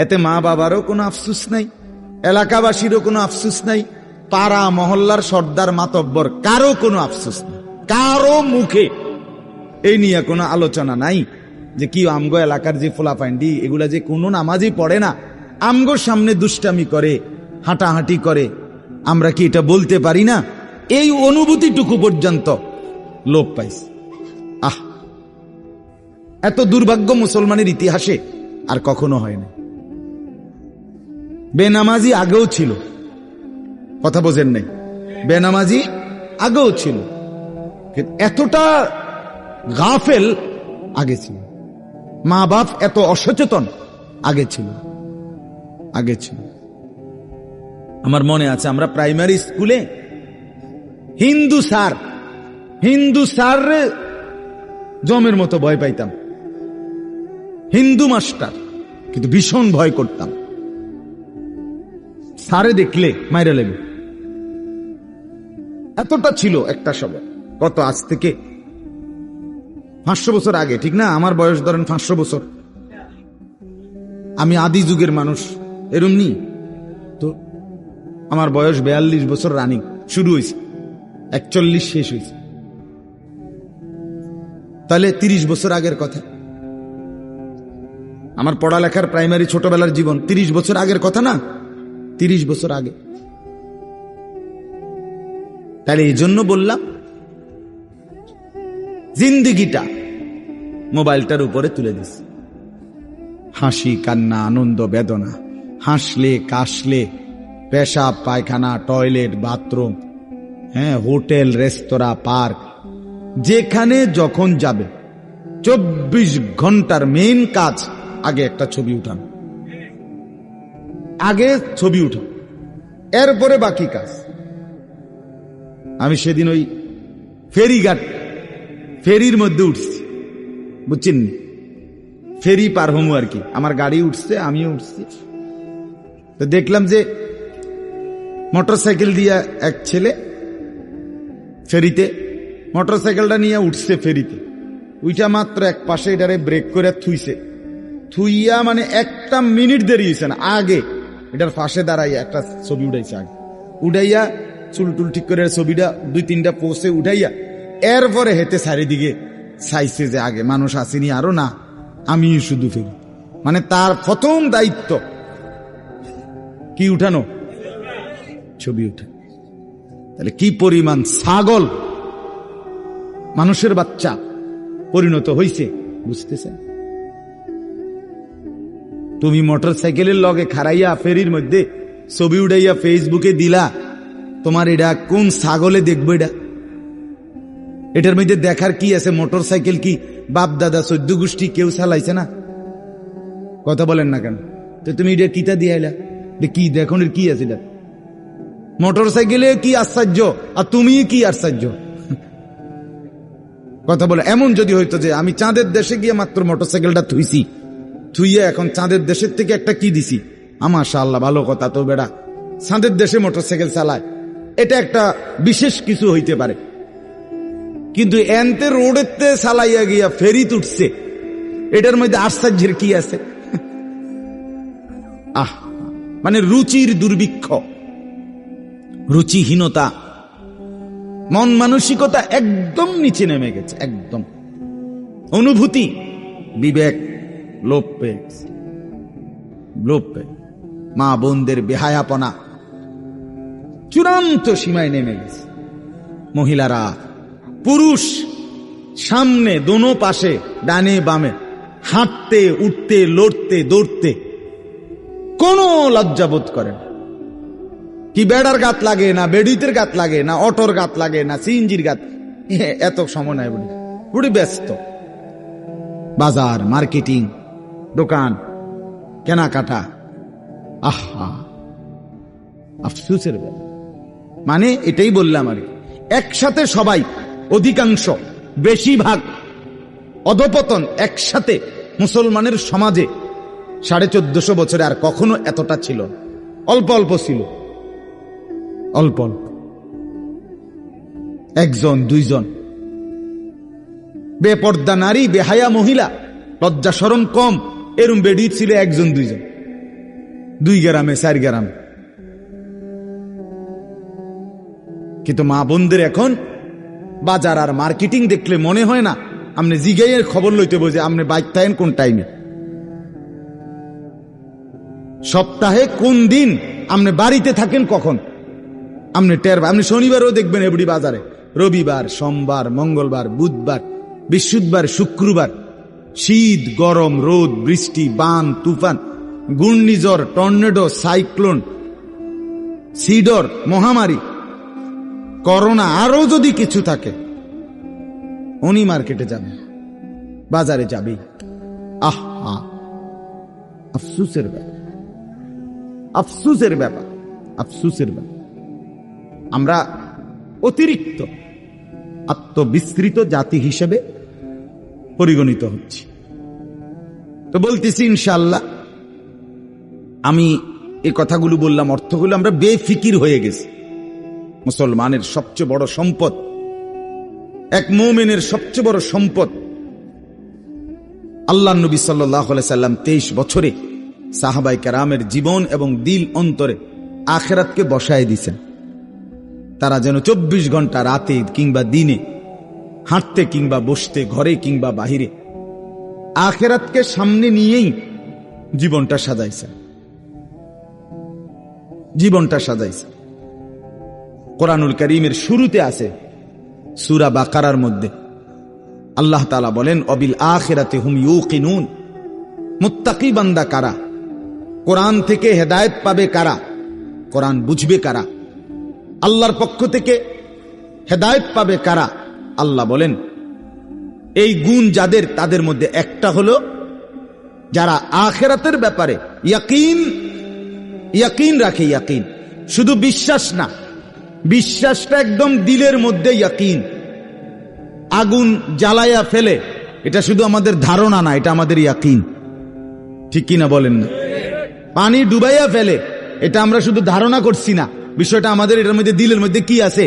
এতে মা বাবারও কোনো আফসুস নাই, এলাকাবাসীরও কোনো আফসুস নাই, পাড়া মহল্লার সর্দার মাতব্বর কারো কোনো আফসুস নাই, কারো মুখে এই নিয়ে কোনো আলোচনা নাই যে কি আমগো এলাকার যে ফোলাফাইন্ডি এগুলা যে কোনো নামাজই পড়ে না, আমগোর সামনে দুষ্টামি করে, হাঁটাহাঁটি করে, আমরা কি এটা বলতে পারি না? এই অনুভূতিটুকু পর্যন্ত লোপ পাইছে। এত দুর্ভাগ্য মুসলমানের ইতিহাসে আর কখনো হয় না। বেনামাজি আগেও ছিল, কথা বোঝেন নাই, বেনামাজি আগেও ছিল, এতটা গাফেল আগে ছিল, মা বাপ এত অসচেতন আগে ছিল। আমার মনে আছে আমরা প্রাইমারি স্কুলে হিন্দু স্যার জমের মতো ভয় পাইতাম, হিন্দু মাস্টার, কিন্তু ভীষণ ভয় করতাম। স্যারে দেখলে মাইরা লেগে, এতটা ছিল একটা সময়। কত আজ থেকে 500 বছর আগে, ঠিক না? আমার বয়স ধরেন 500 বছর, আমি আদি যুগের মানুষ, এরম নি তো। আমার বয়স 42 বছর রানিং, শুরু হয়েছে 41 শেষ হয়েছে, তাহলে 30 বছর আগের কথা। আমার পড়ালেখার প্রাইমারি ছোটবেলার জীবন 30 বছর আগের কথা না, 30 বছর আগে। তাহলে এই জন্য বললাম জিন্দিগিটা মোবাইলটার উপরে তুলে দিস, হাসি কান্না আনন্দ বেদনা, হাসলে কাশলে, পেশাব পায়খানা, টয়লেট, বাথরুম, হোটেল, রেস্তোরাঁ, পার্ক, যেখানে যখন যাবে 24 ঘন্টার মেইন কাজ আগে একটা ছবি উঠানো, আগে ছবি উঠানো, এরপরে বাকি কাজ। আমি সেদিন ওই ফেরির মধ্যে উঠছি, বুঝছেন, ফেরি পার হমু আর কি, আমার গাড়ি উঠছে, আমিও উঠছি। তো দেখলাম যে মোটরসাইকেল দিয়া এক ছেলে ফেরিতে, মোটরসাইকেলটা নিয়ে উঠছে ফেরিতে, উইটা মাত্র এক পাশে এটারে ব্রেক করে থুইয়া মানে একটা মিনিট দেরি হয়েছে না, আগে এটার পাশে দাঁড়াইয়া একটা ছবি উঠাইছে, আগে উঠাইয়া চুল টুল ঠিক করে ছবিটা 2-3টা পোস্টে উঠাইয়া এরপরে হেতে চারিদিকে চাইছে যে আগে মানুষ আসেনি আরো, না আমি শুধু ফেরি। মানে তার প্রথম দায়িত্ব কি উঠানো, ছবি উঠা। তাহলে কি পরিমাণ ছাগল মানুষের বাচ্চা পরিণত হইছে, বুঝতেছেন? তুমি মোটরসাইকেলের লগে খাড়াইয়া ফেরির মধ্যে ছবি উঠাইয়া ফেসবুকে দিলা, তোমার এটা কোন ছাগলে দেখবো? এটার মধ্যে দেখার কি আছে? মোটরসাইকেল কি বাপ দাদা 14 গোষ্ঠী কেউ চালাইছে না? কথা বলেন না কেন? তো তুমি এটা কিতা দিয়ে আইলা, কি দেখুন কি আছে? মোটরসাইকেলে কি আশ্চর্য, আর তুমি কি আশ্চর্য? কথা বলে এমন যদি হইতো যে আমি চাঁদের দেশে গিয়ে মাত্র মোটরসাইকেলটা থুইয়া এখন চাঁদের দেশের থেকে একটা কি দিছি, মাশাআল্লাহ ভালো কথা, তো বেড়া চাঁদের দেশে মোটরসাইকেল চালায়, এটা একটা বিশেষ কিছু হইতে পারে। কিন্তু এনতে রোডেতে চালাইয়া গিয়া ফেরি উঠছে, এটার মধ্যে আশ্চর্যের কি আছে? মানে রুচির দুর্ভিক্ষ, রুচিহীনতা, মন মানসিকতা একদম নিচে নেমে গেছে, একদম অনুভূতি, বিবেক লোপ পেয়েছে, মা বোনদের বেহায়াপনা চূড়ান্ত সীমায় নেমে গেছে। মহিলারা, পুরুষ সামনে দোনো পাশে ডানে বামে হাঁটতে উঠতে লড়তে দৌড়তে কোনো লজ্জাবোধ করে না। কি বেড়ার গাত লাগে না, বেডিতের গাত লাগে না, অটোর গাত লাগে না, সিএনজির গাত, এত সময় নাই, বুড়ি ব্যস্ত। বাজার, মার্কেটিং, দোকান, কেনাকাটা, আফসোসের ব্যাপার। মানে এটাই বললাম আর কি, একসাথে সবাই, অধিকাংশ, বেশিরভাগ অধপতন একসাথে মুসলমানের সমাজে 1450 বছরে আর কখনো এতটা ছিল না। অল্প অল্প ছিল, অল্প অল্প, 1জন 2জন বেপর্দা নারী, বেহায়া মহিলা, লজ্জা শরম কম, এরম বেডি ছিল 1জন 2জন, 2 গ্রামে 4 গ্রামে। কিন্তু মা বোনদের এখন বাজার আর মার্কেটিং দেখলে মনে হয় না আপনি জিগাইয়ের খবর লইতে বোঝে আপনি বাইক থাকেন কোন টাইমে, সপ্তাহে কোন দিন আপনি বাড়িতে থাকেন কখন, আপনি আপনি শনিবারও দেখবেন এবড়ি বাজারে, রবিবার, সোমবার, মঙ্গলবার, বুধবার, বৃহস্পতিবার, শুক্রবার, শীত, গরম, রোদ, বৃষ্টি, বান, তুফান, ঘূর্ণিঝড়, টর্নেডো, সাইক্লোন, সিডর, মহামারী, করোনা, আরো যদি কিছু থাকে, উনি মার্কেটে যাবে, বাজারে যাবে। আফসোসের ব্যাপার, আফসোসের ব্যাপার, আফসোসের ব্যাপার। আমরা অতিরিক্ত আত্মবিস্মৃত জাতি হিসেবে পরিগণিত হচ্ছি। তো বলতেছি ইনশাআল্লাহ, আমি এই কথাগুলো বললাম, অর্থগুলো আমরা বেফিকির হয়ে গেছি। মুসলমানের সবচেয়ে বড় সম্পদ, এক মুমিনের সবচেয়ে বড় সম্পদ, আল্লাহ নবী সাল্লাল্লাহু আলাইহি সাল্লাম 23 বছরে সাহাবায়ে কেরামের জীবন এবং দিল অন্তরে আখিরাতকে বসায় দিয়েছেন। তারা যেন 24 ঘন্টা রাতে কিংবা দিনে, হাঁটতে কিংবা বসতে, ঘরে কিংবা বাহিরে, আখিরাতকে সামনে নিয়েই জীবনটা সাজাইছে, জীবনটা সাজাইছে। কোরআনুল কারীমের শুরুতে আছে, সূরা বাকারার মধ্যে আল্লাহ তাআলা বলেন, অবিল আখিরাতি হুম ইউকিনুন, মুত্তাকি বান্দা কারা, কোরআন থেকে হেদায়েত পাবে কারা? কোরআন বুঝবে কারা? আল্লাহর পক্ষ থেকে হেদায়েত পাবে কারা? আল্লাহ বলেন এই গুণ যাদের, তাদের মধ্যে একটা হলো যারা আখিরাতের ব্যাপারে ইয়াকিন রাখে। ইয়াকিন শুধু বিশ্বাস না, বিশ্বাসটা একদম দিলের মধ্যে ইয়াকিন। আগুন জ্বালায়া ফেলে, এটা শুধু আমাদের ধারণা না, এটা আমাদের ইয়াকিন। ঠিক কিনা বলেন না? পানি ডুবাইয়া ফেলে, এটা আমরা শুধু ধারণা করছি না, বিষয়টা আমাদের এটার মধ্যে দিলের মধ্যে কি আছে?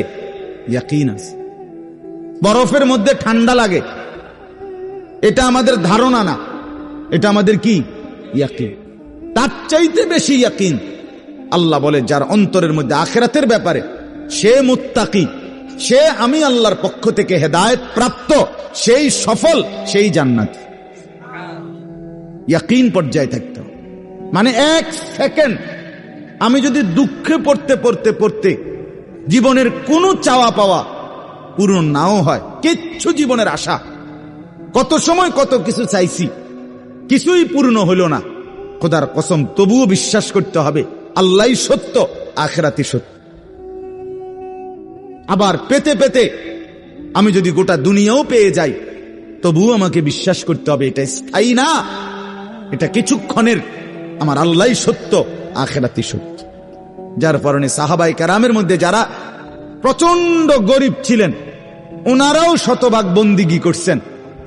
ইয়াকিন আছে। বরফের মধ্যে ঠান্ডা লাগে, এটা আমাদের ধারণা না, এটা আমাদের কি? ইয়াকিন। তার চাইতে বেশি ইয়াকিন আল্লাহ বলে যার অন্তরের মধ্যে আখিরাতের ব্যাপারে, সে মুত্তাকি, সে আমি আল্লাহর পক্ষ থেকে হেদায়েত প্রাপ্ত, সেই সফল, সেই জান্নাতি। ইয়াকিন পর্যায়ে থাকতে হবে। মানে এক সেকেন্ড আমি যদি দুঃখে পড়তে পড়তে পড়তে জীবনের কোনো চাওয়া পাওয়া পূরণ নাও হয়, কিচ্ছু জীবনের আশা, কত সময় কত কিছু চাইছি, কিছুই পূর্ণ হইল না, খোদার কসম তবুও বিশ্বাস করতে হবে আল্লাহই সত্য, আখিরাতই সত্য। আবার পেতে পেতে আমি যদি গোটা দুনিয়াও পেয়ে যাই, তবুও আমাকে বিশ্বাস করতে হবে এটা স্থায়ী না, এটা কিছুক্ষণের, আমার আল্লাহই সত্য, আখিরাতই সত্য। যার কারণে সাহাবায়ে কেরামের মধ্যে যারা প্রচন্ড গরিব ছিলেন, ওনারাও শতভাগ বন্দিগি করছেন।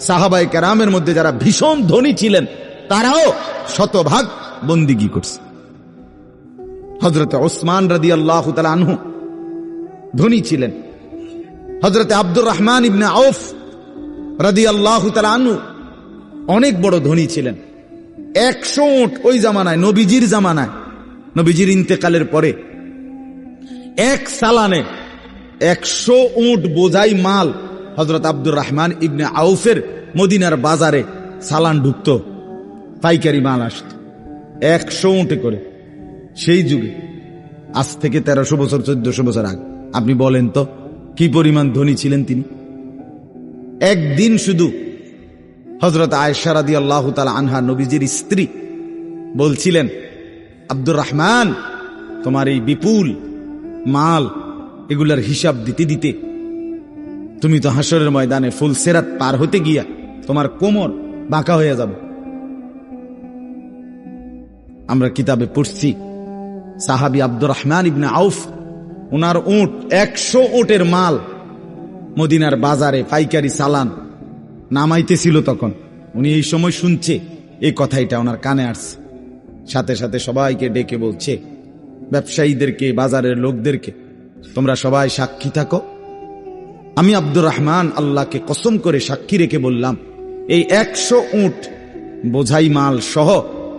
সাহাবায়ে কেরামের মধ্যে যারা ভীষণ ধনী ছিলেন, তারাও শতভাগ বন্দিগি করছেন। হযরত ওসমান রাদিয়াল্লাহু তাআলা আনহু ধনী ছিলেন। হযরত আব্দুর রহমান ইবনে আউফ রাদিয়াল্লাহু তাআলা আনহু অনেক বড় ধনী ছিলেন। 100 উট ওই জামানায়, নবীজির জামানায়, নবীজির ইন্তেকালের পরে এক সালানে 100 উট বোঝাই মাল হযরত আব্দুর রহমান ইবনে আউফের মদিনার বাজারে সালান ঢুকত, পাইকারি মাল আসত 100 উটে করে। সেই যুগে, আজ থেকে 1300 বছর 1400 বছর আগে, আপনি বলেন তো কি পরিমাণ ধনী ছিলেন তিনি। একদিন শুধু হযরত আয়েশা রাদিয়াল্লাহু তাআলা আনহা, নবীজির স্ত্রী, বলছিলেন, আব্দুর রহমান, তোমার এই বিপুল মাল, এগুলার হিসাব দিতে দিতে তুমি তো হাসরের ময়দানে ফুলসিরাত পার হতে গিয়া তোমার কোমর বাঁকা হয়ে যাবে। আমরা কিতাবে পড়ছি সাহাবী আব্দুর রহমান ইবনে আউফ, ওনার উট 100 উটের মাল মদিনার বাজারে পাইকারি চালান নামাইতেছিল। তখন উনি এই সময় শুনছে, এই কথাটা ওনার কানে আসছে। সাথে সাথে সবাইকে ডেকে বলছে, ব্যবসায়ীদেরকে, বাজারের লোকদেরকে, তোমরা সবাই সাক্ষী থাকো, আমি আব্দুর রহমান আল্লাহকে কসম করে সাক্ষী রেখে বললাম, এই 100 উট বোঝাই মাল সহ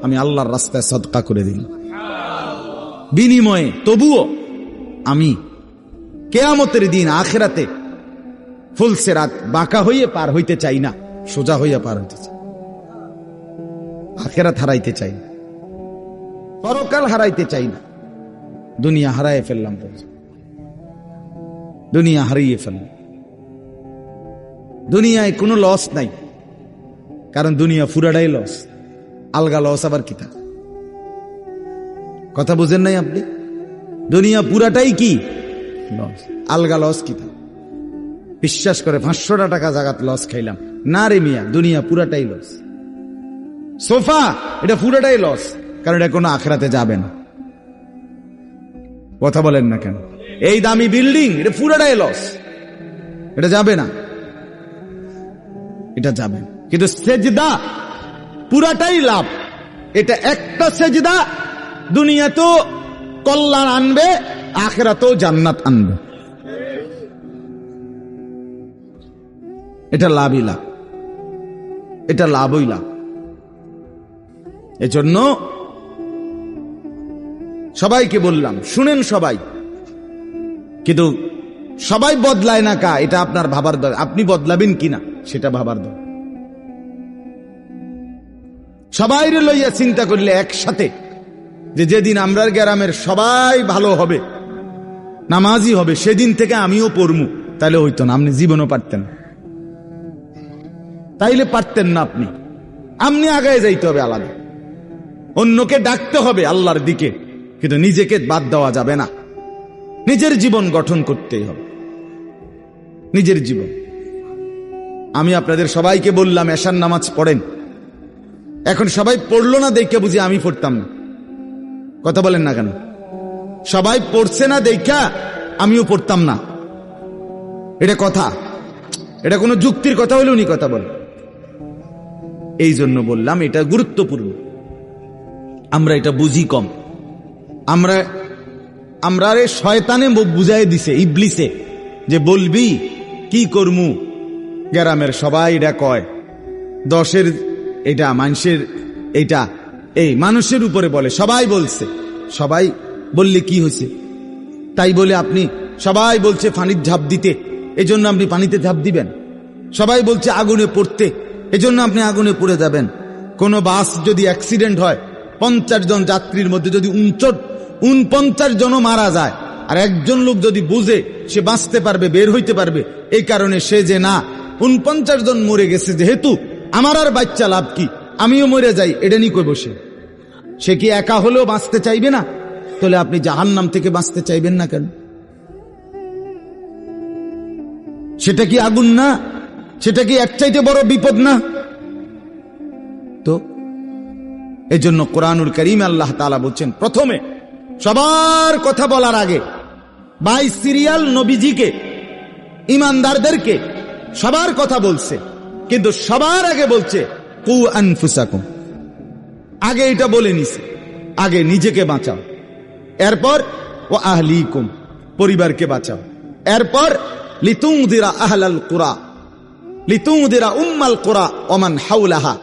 আমি আল্লাহর রাস্তায় সদকা করে দিলাম। বিনিময়ে তবুও আমি কিয়ামতের দিন আখিরাতে ফুলসিরাত বাঁকা হইয়ে পার হইতে চাই না, সোজা হইয়া পার হইতে চাই। আখিরাত হারাইতে চাই না, পরকাল হারাইতে চাই না। দুনিয়া হারাইয়ে ফেললাম, দুনিয়া হারিয়ে ফেললাম। দুনিয়ায় কোনো লস নাই, কারণ দুনিয়া পুরাটাই লস। আলগা লস আবার কিতা? কথা বুঝেন নাই আপনি? দুনিয়া পুরাটাই কি লস, আলগা লস কিতা? বিশ্বাস করে 500 টাকা জাগাত লস খাইলাম না রে মিয়া, দুনিয়া পুরাটাই লস। সোফা, এটা পুরাটাই লস, কারণ এটা কোনো আখিরাতে যাবে না। কথা বলেন না কেন? এই দামি বিল্ডিং, এটা পুরাটাই লস, এটা যাবে না, এটা যাবে না। কিন্তু সেজদা পুরাটাই লাভ। এটা একটা সেজদা দুনিয়াতেও কল্যাণ আনবে, আখিরাতেও জান্নাত আনবে। এটা লাভই লাভ, এটা লাভই লাভ। এজন্য সবাইকে বললাম, শুনেন সবাই, কিন্তু সবাই বদলায় না কা, এটা আপনার ভাবার দরকার। আপনি বদলাবেন কিনা সেটা ভাবার দরকার। সবাই লইয়া চিন্তা করলে একসাথে, যে যেদিন আমরার গ্রামের সবাই ভালো হবে, নামাজি হবে, সেদিন থেকে আমিও পড়মু, তাইলে হইতো না। আপনি জীবনও পারতেন, তাইলে পারতেন না। আপনি আগায় যাইতে হবে আলাদা। অন্যকে ডাকতে হবে আল্লাহর দিকে, কিন্তু নিজেকে বাদ দেওয়া যাবে না। নিজের জীবন গঠন করতেই হবে, নিজের জীবন। আমি আপনাদের সবাইকে বললাম এশার নামাজ পড়েন, এখন সবাই পড়লো না দেখে বুঝি আমি পড়তাম না। কথা বলেন না কেন? সবাই পড়ছে না দেখা আমিও পড়তাম না, এটা কথা? এটা কোনো যুক্তির কথা হলে উনি কথা বলেন। এই জন্য বললাম এটা গুরুত্বপূর্ণ। আমরা এটা বুঝি কম। আমরা শয়তানে বুঝাই দিছে, ইবলিসে, যে বলবি কি করমু, গ্রামের সবাই এটা কয়, 10-এর এটা মানুষের, এটা এই মানুষের উপরে বলে, সবাই বলছে, সবাই বললে কি হয়েছে তাই বলে আপনি, সবাই বলছে পানির ঝাঁপ দিতে, এজন্য আপনি পানিতে ঝাঁপ দিবেন। সবাই বলছে আগুনে পড়তে, এজন্য আপনি আগুনে পড়ে যাবেন। কোন বাস যদি অ্যাক্সিডেন্ট হয়, 50 জন যাত্রীর মধ্যে যদি 49 জনও মারা যায়, আর একজন লোক যদি বুঝে সে বাঁচতে পারবে, বের হইতে পারবে, এই কারণে সে যে না 49 জন মরে গেছে, যেহেতু আমার আর বাচ্চা লাভ কি, আমিও মরে যাই, এটা নিয়ে কই বসে, সে কি একা হলেও বাঁচতে চাইবে না? তাহলে আপনি জাহান্নাম থেকে বাঁচতে চাইবেন না কেন? সেটা কি আগুন না? সেটা কি এক চাইতে বড় বিপদ না? তো এজন্য কোরআনুল কারীমে আল্লাহ তাআলা বলছেন, প্রথমে সবার কথা বলার আগে বাই সিরিয়াল নবীজিকে, ইমানদারদেরকে সবার কথা বলছে, কিন্তু সবার আগে বলছে কু আনফুসাকুম। আগে এটা বলে নিছে, আগে নিজেকে বাঁচাও, এরপর ও আহলিকুম, পরিবারকে বাঁচাও, এরপর লিতুনদিরা আহলাল কুরা, লিতুনদিরা উম্মাল কুরা ওমান হাওলাহা,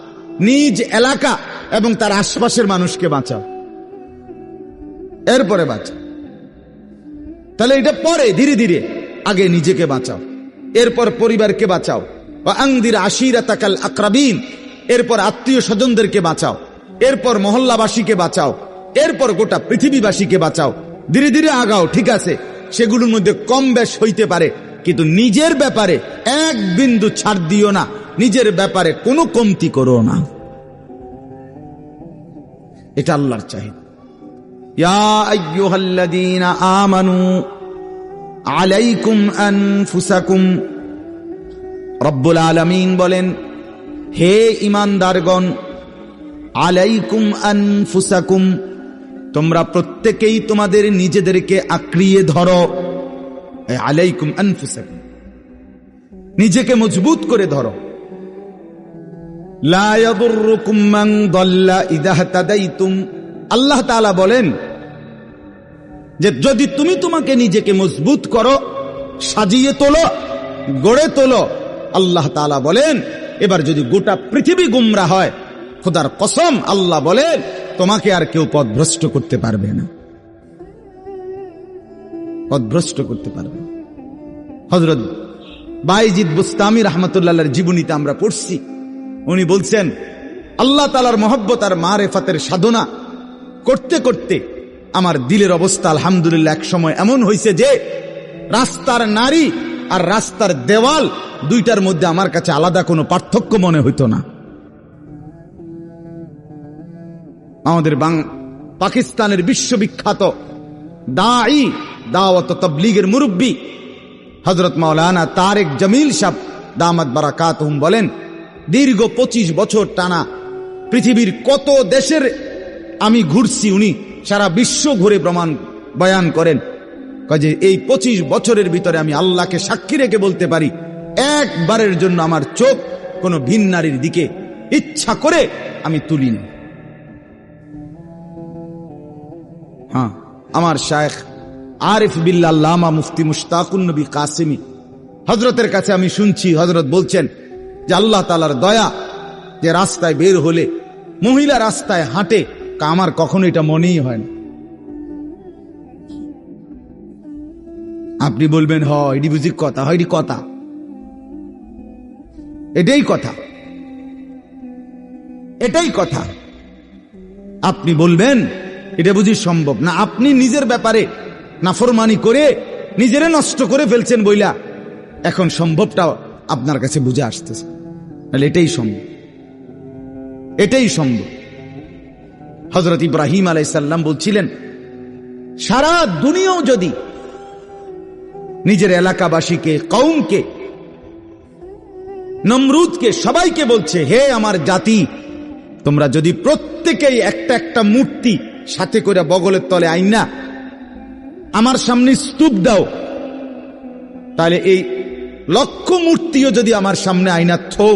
নিজ এলাকা এবং তার আশপাশের মানুষকে বাঁচাও, এরপরে বাঁচাও। তাহলে এটা পরে ধীরে ধীরে, আগে নিজেকে বাঁচাও, এরপর পরিবারকে বাঁচাও, ওয়া আনদির আশিরাতাকাল আকরাবিন, এরপর আত্মীয় স্বজনদেরকে বাঁচাও, এরপর মহল্লাবাসীকে বাঁচাও, এরপর গোটা পৃথিবীবাসীকে বাঁচাও। ধীরে ধীরে আগাও, ঠিক আছে, সেগুলোর মধ্যে কম বেশ হইতে পারে, কিন্তু নিজের ব্যাপারে এক বিন্দু ছাড় দিও না, নিজের ব্যাপারে কোনো কমতি করো না। এটা আল্লাহর চাহিদা। ইয়া আইয়ুহাল্লাযীনা আমানু আলাইকুম আনফুসাকুম, রব্বুল আলামিন বলেন, হে ঈমানদারগণ, আলাইকুম আনফুসাকুম, তোমরা প্রত্যেকেই তোমাদের নিজেদেরকে আঁকড়িয়ে ধরো। আলাইকুম আনফুসাকুম, নিজেকে মজবুত করে ধরো। লা ইয়াদুররুকুম মান দাল্লা ইযা ইহতাদাইতুম, আল্লাহ তাআলা বলেন যে যদি তুমি তোমাকে নিজেকে মজবুত করো, সাজিয়ে তোলো, গড়ে তোলো, আল্লাহ তাআলা বলেন এবার যদি গোটা পৃথিবী গুমরাহ হয়, খোদার কসম আল্লাহ বলেন তোমাকে আর কেউ পথভ্রষ্ট করতে পারবে না, পথভ্রষ্ট করতে পারবে। হযরত বাইজিদ বুস্তামি রাহমাতুল্লাহর জীবনীতে আমরা পড়ছি, উনি বলছেন আল্লাহ তাআলার মহব্বত আর মারেফাতের সাধনা করতে করতে আমার দিলের অবস্থা আলহামদুলিল্লাহ এক সময় এমন হয়েছে যে রাস্তার নারী আর রাস্তার দেওয়াল দুইটার মধ্যে আমার কাছে আলাদা কোনো পার্থক্য মনে হইতো না। আমাদের পাকিস্তানের বিশ্ববিখ্যাত দাঈ, দাওয়াত ও তাবলীগের মুরব্বী হযরত মাওলানা তারেক জামিল সাহেব দামাত বারাকাতুহুম বলেন, দীর্ঘ 25 বছর টানা পৃথিবীর কত দেশের আমি ঘুরছি, উনি সারা বিশ্ব ঘুরে প্রমাণ বয়ান করেন, কাজে এই 25 বছরের ভিতরে আমি আল্লাহকে সাক্ষী রেখে বলতে পারি, একবারের জন্য আমার চোখ কোনো ভিন নারীর দিকে ইচ্ছা করে আমি তুলিনি। হ্যাঁ, আমার শায়েখ আরিফ বিল্লাহ আল্লামা মুফতি মুশতাকুন নবী কাসেমি হযরতের কাছে আমি শুনছি, হযরত বলছেন যে আল্লাহ তাআলার দয়া যে রাস্তায় বের হলে মহিলা রাস্তায় হাঁটে, আমার কখনো এটা মনেই হয় না। আপনি বলবেন হ এটি বুঝি কথা, হয় এটি কথা, এটাই কথা, এটাই কথা। আপনি বলবেন এটা বুঝি সম্ভব না, আপনি নিজের ব্যাপারে নাফরমানি করে নিজেরে নষ্ট করে ফেলছেন বইলা এখন সম্ভবটা আপনার কাছে বুঝে আসতেছে, এটাই সম্ভব, এটাই সম্ভব। হযরত ইব্রাহিম আলাইহিস সালাম বলছিলেন, সারা দুনিয়াও যদি নিজের এলাকাবাসীকে, কওমকে, নমরুদকে, সবাইকে বলছে, হে আমার জাতি, তোমরা যদি প্রত্যেকেই একটা একটা মূর্তি সাথে করে বগলের তলে আইনা আমার সামনে স্তূপ দাও, তাহলে এই লক্ষ মূর্তিও যদি আমার সামনে আইনা থো,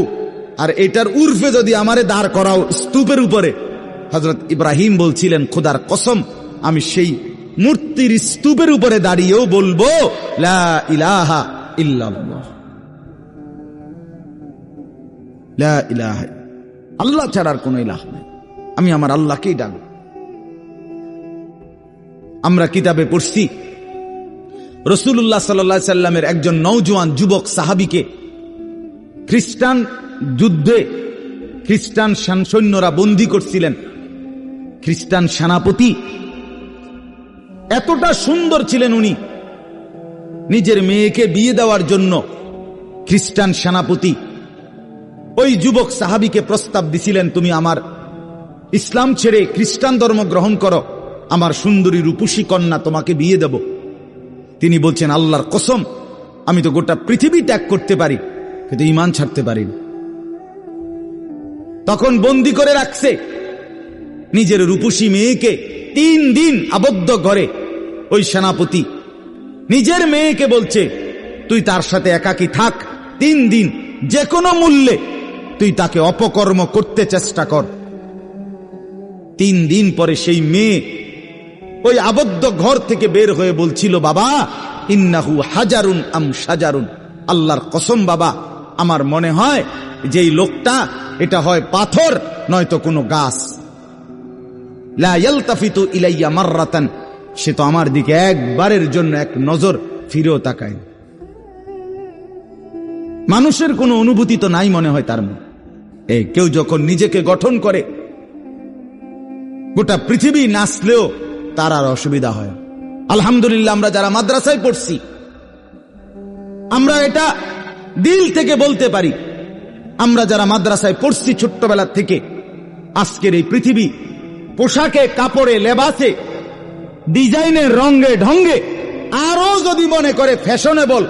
আর এটার উর্ফে যদি আমারে দাঁড় করাও স্তূপের উপরে, হযরত ইব্রাহিম বলছিলেন, খোদার কসম, আমি সেই মূর্তির স্তূপের উপরে দাঁড়িয়েও বলবো লা ইলাহা ইল্লাল্লাহ, লা ইলাহা, আল্লাহ ছাড়ার কোন ইলাহ নেই, আমি আমার আল্লাহকেই ডাকব। আমরা কিতাবে পড়ছি, রাসূলুল্লাহ সাল্লাল্লাহু আলাইহি সাল্লামের একজন নওজোয়ান যুবক সাহাবীকে খ্রিস্টান যুদ্ধে খ্রিস্টান সৈন্যরা বন্দী করছিলেন। খ্রিস্টান সেনাপতি এতটা সুন্দর ছিলেন, উনি নিজের মেয়েকে বিয়ে দেওয়ার জন্য খ্রিস্টান সেনাপতি ওই যুবক সাহাবীকে প্রস্তাব দিছিলেন, তুমি আমার ইসলাম ছেড়ে খ্রিস্টান ধর্ম গ্রহণ করো, আমার সুন্দরী রূপসী কন্যা তোমাকে বিয়ে দেব। তিনি বলছেন, আল্লাহর কসম, আমি তো গোটা পৃথিবী ত্যাগ করতে পারি, কিন্তু ঈমান ছাড়তে পারি না। তখন বন্দী করে রাখছে নিজের রূপসী মেয়েকে 3 দিন আবদ্ধ ঘরে। ওই সেনাপতি নিজের মেয়েকে বলছে, তুই তার সাথে একাকী থাক 3 দিন, যে কোনো মূল্যে তুই তাকে অপকর্ম করতে চেষ্টা কর। 3 দিন পরে সেই মেয়ে ওই আবদ্ধ ঘর থেকে বের হয়ে বলছিল, বাবা, ইন্নাহু হাজারুন আম শাজারুন, আল্লাহর কসম বাবা, আমার মনে হয় যে এই লোকটা, এটা হয় পাথর নয়তো কোনো গাছ। লা ইয়ালতাফিতু ইলাইয়া মাররাতান, সে তো আমার দিকে একবারের জন্য এক নজর ফিরেও তাকায়। মানুষের কোনো অনুভূতি তো নাই মনে হয় তার মধ্যে। কেউ যখন নিজেকে গঠন করে, গোটা পৃথিবী নাচলেও তার আর অসুবিধা হয়। আলহামদুলিল্লাহ, আমরা যারা মাদ্রাসায় পড়ছি, আমরা এটা দিল থেকে বলতে পারি, আমরা যারা মাদ্রাসায় পড়ছি ছোট্টবেলা থেকে, আজকের এই পৃথিবী পোশাকে, কাপড়ে, লেবাসে, ডিজাইনের, রঙে ঢঙ্গে আরো যদি মনে করে ফ্যাশনেবল,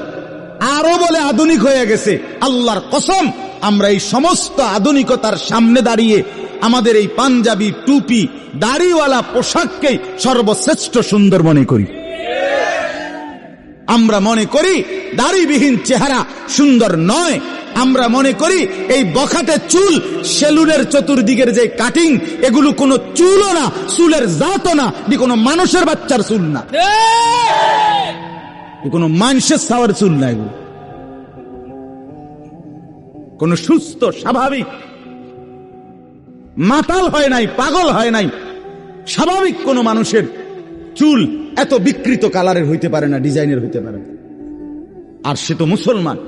আরো বলে আধুনিক হয়ে গেছে, আল্লাহর কসম, আমরা এই সমস্ত আধুনিকতার সামনে দাঁড়িয়ে আমাদের এই পাঞ্জাবি, টুপি, দাড়িওয়ালা পোশাককেই সর্বশ্রেষ্ঠ সুন্দর মনে করি। আমরা মনে করি দাড়িবিহীন চেহারা সুন্দর নয়। আমরা মনে করি এই বখাটে চুল, সেলুনের চতুর্দিকের যে কাটিং, এগুলো কোনো চুলও না, চুলের জাতও না, কোনো মানুষের বাচ্চার চুল না, কোনো মানুষের সাওয়ার চুল না, এগুলো কোন সুস্থ স্বাভাবিক মাতাল হয় নাই, পাগল হয় নাই, স্বাভাবিক কোন মানুষের চুল এত বিকৃত কালারের হইতে পারে না, ডিজাইনের হইতে পারে না। আর সে তো মুসলমান,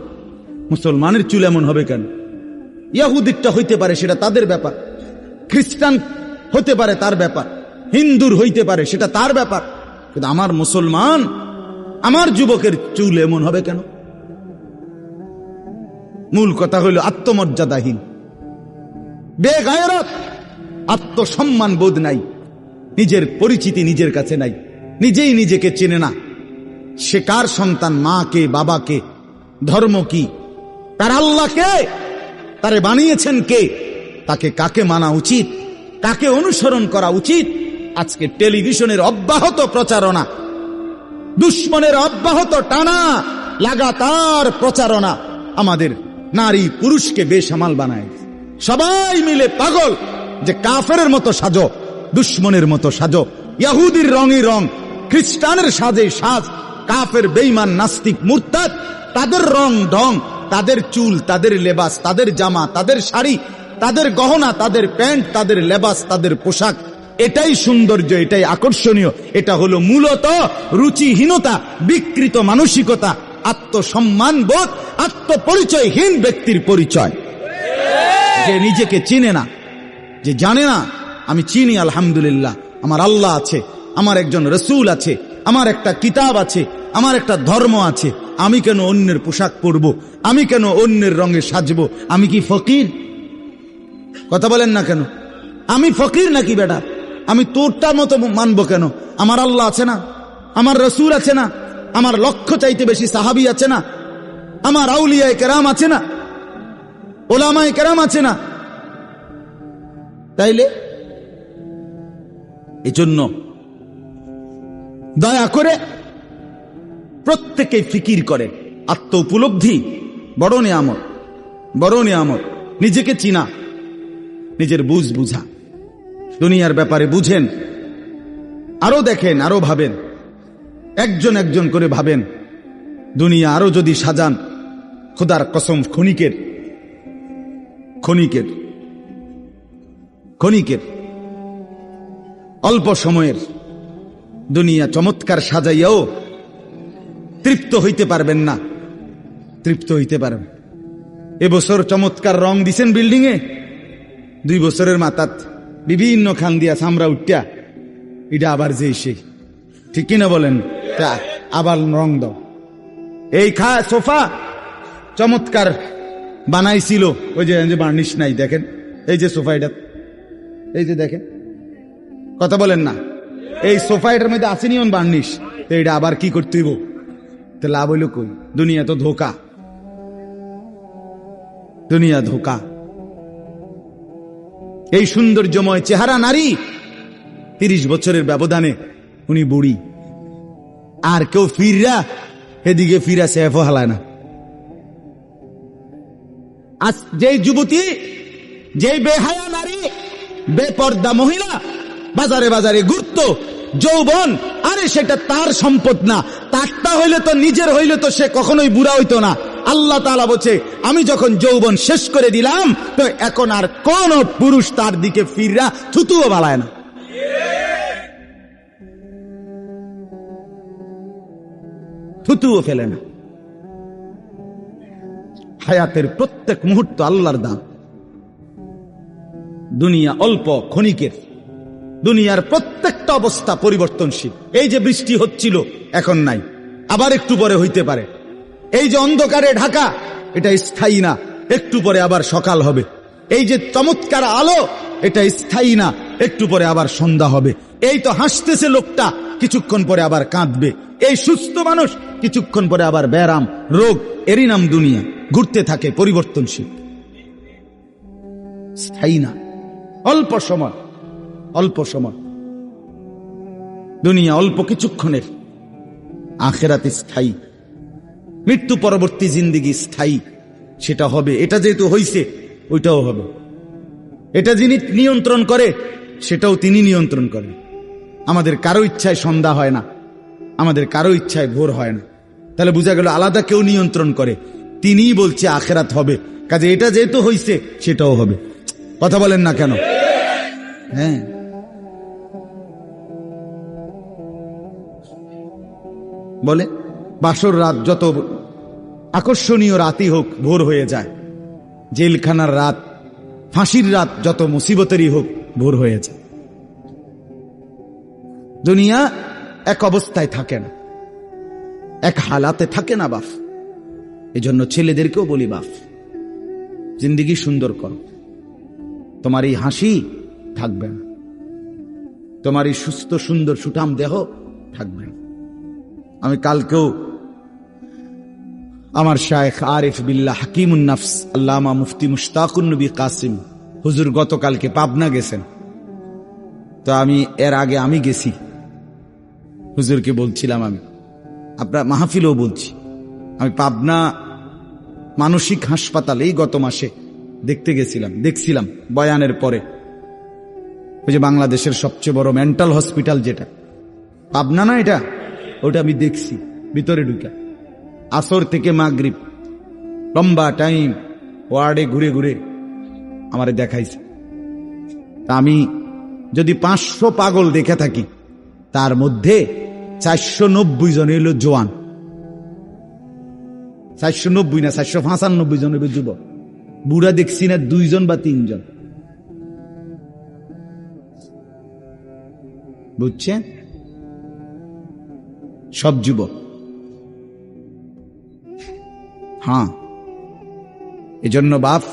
মুসলমানের চুল এমন হবে কেন? ইহুদিরটা হইতে পারে, সেটা তাদের ব্যাপার, খ্রিস্টান হতে পারে তার ব্যাপার, হিন্দুর হইতে পারে, সেটা তার ব্যাপার, কিন্তু আমার মুসলমান, আমার যুবকের চুল এমন হবে কেন? মূল কথা হইল আত্মমর্যাদাহীন, বেগায়রত, আত্মসম্মান বোধ নাই, নিজের পরিচিতি নিজের কাছে নাই, নিজেই নিজেকে চেনে না। সে কার সন্তান, মা কে, বাবা কে, ধর্ম কি, তার আল্লাহ কে, তারে বানিয়েছেন কে, তাকে কাকে মানা উচিত, কাকে অনুসরণ করা উচিত। আজকে টেলিভিশনের অব্যাহত প্রচারণা, দুশ্মনের অব্যাহত টানা লাগাতার প্রচারণা আমাদের নারী পুরুষকে বেসামাল বানায়। সবাই মিলে পাগল যে কাফেরের মতো সাজো, দুশ্মনের মতো সাজো, ইহুদির রঙই রং, খ্রিস্টানের সাজে সাজ, কাফের বেঈমান নাস্তিক মুরতাদ, তাদের রং ঢং, তাদের চুল, তাদের লেবাস, তাদের জামা, তাদের শাড়ি, তাদের গহনা, তাদের প্যান্ট, তাদের লেবাস, তাদের পোশাক, এটাই সৌন্দর্য, এটাই আকর্ষণীয়। এটা হলো মূলত রুচিহীনতা, বিকৃত মানসিকতা, আত্মসম্মান বোধ, আত্মপরিচয়হীন ব্যক্তির পরিচয়। যে নিজেকে চিনে না, যে জানে না আমি চিনি, আলহামদুলিল্লাহ, আমার আল্লাহ আছে, আমার একজন রসুল আছে, আমার একটা কিতাব আছে, আমার একটা ধর্ম আছে, আমি কেন অন্যের পোশাক পরবো, আমি কেন অন্যের রঙে সাজবো? আমি কি ফকির? কথা বলেন না কেন? আমি ফকির নাকি বেটা? আমি তোরটা মতো মানবো কেন? আমার আল্লাহ আছে না, আমার রসুল আছে না, আমার লক্ষ চাইতে বেশি সাহাবী আছে না, আমার আউলিয়ায়ে কেরাম আছে না, ওলামায়ে কেরাম আছে না। তাইলে এজন্য দয়া করে প্রত্যেকে ফিকির করে, আত্ম উপলব্ধি বড় নিয়ামত, বড় নিয়ামত। নিজেকে চিনা, নিজের বুঝ বুঝা, দুনিয়ার ব্যাপারে বুঝেন, আরো দেখেন, আরো ভাবেন, একজন একজন করে ভাবেন। দুনিয়া আরো যদি সাজান, খোদার কসম ক্ষণিকের ক্ষণিকের ক্ষণিকের অল্প সময়ের দুনিয়া চমৎকার সাজাইয়াও তৃপ্ত হইতে পারবেন না, তৃপ্ত হইতে পারবেন। এবছর চমৎকার রং দিছেন বিল্ডিং এ, 2 বছরের মাথাত বিভিন্ন খান দিয়া চামড়া উঠিয়া এটা আবার যে সেই, ঠিক কিনা বলেন? তা আবার রং দাও। এই সোফা চমৎকার বানাইছিল, ওই যে বার্নিশ নাই, দেখেন এই যে সোফা, এটা এই যে দেখেন, কথা বলেন না, এই সোফা এটার মধ্যে আসেনি বার্নিশ, তো এটা আবার কি করতে হইব? তো লাভ হইল কই? দুনিয়া তো ধোকা, দুনিয়া ধোকা। এই সৌন্দর্যময় চেহারা নারী 30 বছরের ব্যবধানে উনি বুড়ি, আর কেউ ফিররা এদিকে ফিরা সেফ হালায় না। আজ যেই যুবতী, যেই বেহায়া নারী, বেপর্দা মহিলা বাজারে বাজারে ঘুরতো, যৌবন, আরে সেটা তার সম্পদ না, তারটা হইলে তো নিজের হইলে তো সে কখনোই বুড়া হইতো না। আল্লাহ তাআলা বলছে, আমি যখন যৌবন শেষ করে দিলাম, তো এখন আর কোন পুরুষ তার দিকে ফিররা থুতুও বালায় না। থুতুও ফেলে না। হায়াতের প্রত্যেক মুহূর্ত আল্লাহর দান। দুনিয়া অল্প ক্ষণিকের, দুনিয়ার প্রত্যেকটা অবস্থা পরিবর্তনশীল। এই যে বৃষ্টি হচ্ছিল, এখন নাই, আবার একটু পরে হইতে পারে। এই যে অন্ধকারে ঢাকা, এটা স্থায়ী না, একটু পরে আবার সকাল হবে। এই যে চমৎকার আলো, এটা স্থায়ী না, একটু পরে আবার সন্ধ্যা হবে। এই তো হাসতেছে লোকটা, কিছুক্ষণ পরে আবার কাঁদবে। এই সুস্থ মানুষ, কিছুক্ষণ পরে আবার ব্যারাম, রোগ। এরই নাম দুনিয়া, ঘুরতে থাকে, পরিবর্তনশীল, স্থায়ী না। অল্প সময়, অল্প সময় দুনিয়া, অল্প কিছুক্ষণের। আখিরাত স্থায়ী, মৃত্যু পরবর্তী জিন্দেগি স্থায়ী, সেটা হবে। এটা যেহেতু হইছে, ওইটাও হবে। এটা যিনি নিয়ন্ত্রণ করে, সেটাও তিনি নিয়ন্ত্রণ করেন। আমাদের কারো ইচ্ছায় সন্ধ্যা হয় না, আমাদের কারো ইচ্ছায় ভোর হয় না। তাহলে বোঝা গেল আলাদা কেউ নিয়ন্ত্রণ করে, তিনিই বলছে আখিরাত হবে। কাজে এটা যেহেতু হইছে, সেটাও হবে। কথা বলেন না কেন? হ্যাঁ, বলে বাসর রাত যত আকর্ষণীয় রাতই হোক, ভোর হয়ে যায়। জেলখানার রাত, ফাঁসির রাত যত মুসিবতেরই হোক, ভোর হয়ে যায়। দুনিয়া এক অবস্থায় থাকে না, এক হালাতে থাকে না বাপ। এজন্য ছেলেদেরকেও বলি, বাপ, জিন্দেগি সুন্দর করো। তোমার এই হাসি থাকবে না, তোমার এই সুস্থ সুন্দর সুঠাম দেহ থাকবে না। আমি কালকেও আমার শায়েখ আরিফ বিল্লাহ হাকিমুন নাফস আল্লামা মুফতি মুশতাকুন নবী কাসিম হুজুর গতকালকে পাবনা গেছেন। তো আমি এর আগে আমি গেছি, হুজুরকে বলছিলাম, আমি আপনার মাহফিলেও বলছি, আমি পাবনা মানসিক হাসপাতালেই গত মাসে দেখতে গেছিলাম, দেখছিলাম বয়ানের পরে। ওই যে বাংলাদেশের সবচেয়ে বড় মেন্টাল হসপিটাল যেটা পাবনা না, এটা ওটা আমি দেখছি ভিতরে ঢুকে। আসর থেকে মাগরিব লম্বা টাইম ওয়ার্ডে ঘুরে ঘুরে আমারে দেখাইছে। তা আমি যদি 500 পাগল দেখে থাকি, তার মধ্যে 490 জন হইল জোয়ান। 490 না, 495 জন হইল যুবক। বুড়া দেখছি না 2 জন বা 3 জন। বুঝছেন? সব যুবক। হ্যাঁ, এজন্য বাপ,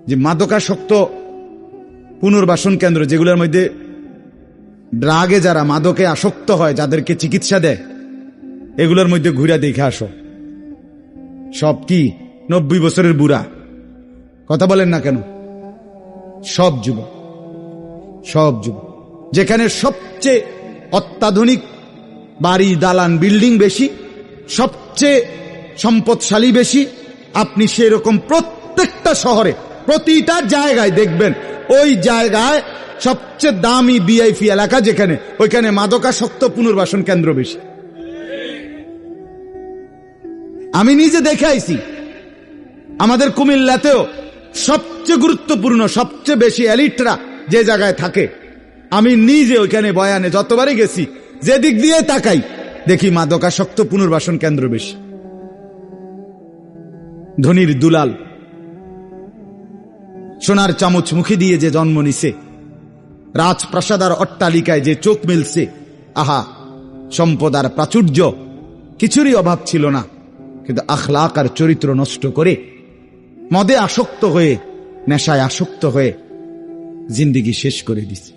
যে মাদকাসক্ত পুনর্বাসন কেন্দ্র, যেগুলোর মধ্যে ড্রাগে যারা মাদকে আসক্ত হয়, যাদেরকে চিকিৎসা দেয়, এগুলোর মধ্যে ঘুরে দেখে আসো। সব কি 90 বছরের বুড়া? কথা বলেন না কেন? সব যুবক, সব যুবক। যেখানে সবচেয়ে অত্যাধুনিক বাড়ি, দালান, বিল্ডিং বেশি, সবচেয়ে সম্পদশালী বেশি, আপনি সেরকম প্রত্যেকটা শহরে প্রতিটা জায়গায় দেখবেন ওই জায়গায় সবচেয়ে দামি ভিআইপি এলাকা যেখানে, ওইখানে মাদকাসক্ত পুনর্বাসন কেন্দ্র বেশি। আমি নিজে দেখে আইছি। আমাদের কুমিল্লাতেও সবচেয়ে গুরুত্বপূর্ণ, সবচেয়ে বেশি এলিটরা যে জায়গায় থাকে, আমি নিজে ওইখানে বয়ানে যতবারই গেছি, যে দিক দিয়ে তাকাই দেখি মাদকাসক্ত পুনর্বাসন কেন্দ্র বেশি। ধনির দুলাল, সোনার চামচ মুখে দিয়ে যে জন্ম নিছে, রাজপ্রাসাদ আর অট্টালিকায় যে চোখ মিলছে, আহা, সম্পদ আর প্রাচুর্য কিছুরই অভাব ছিল না, কিন্তু আখলাক আর চরিত্র নষ্ট করে, মদে আসক্ত হয়ে, নেশায় আসক্ত হয়ে জিন্দেগি শেষ করে দিছে,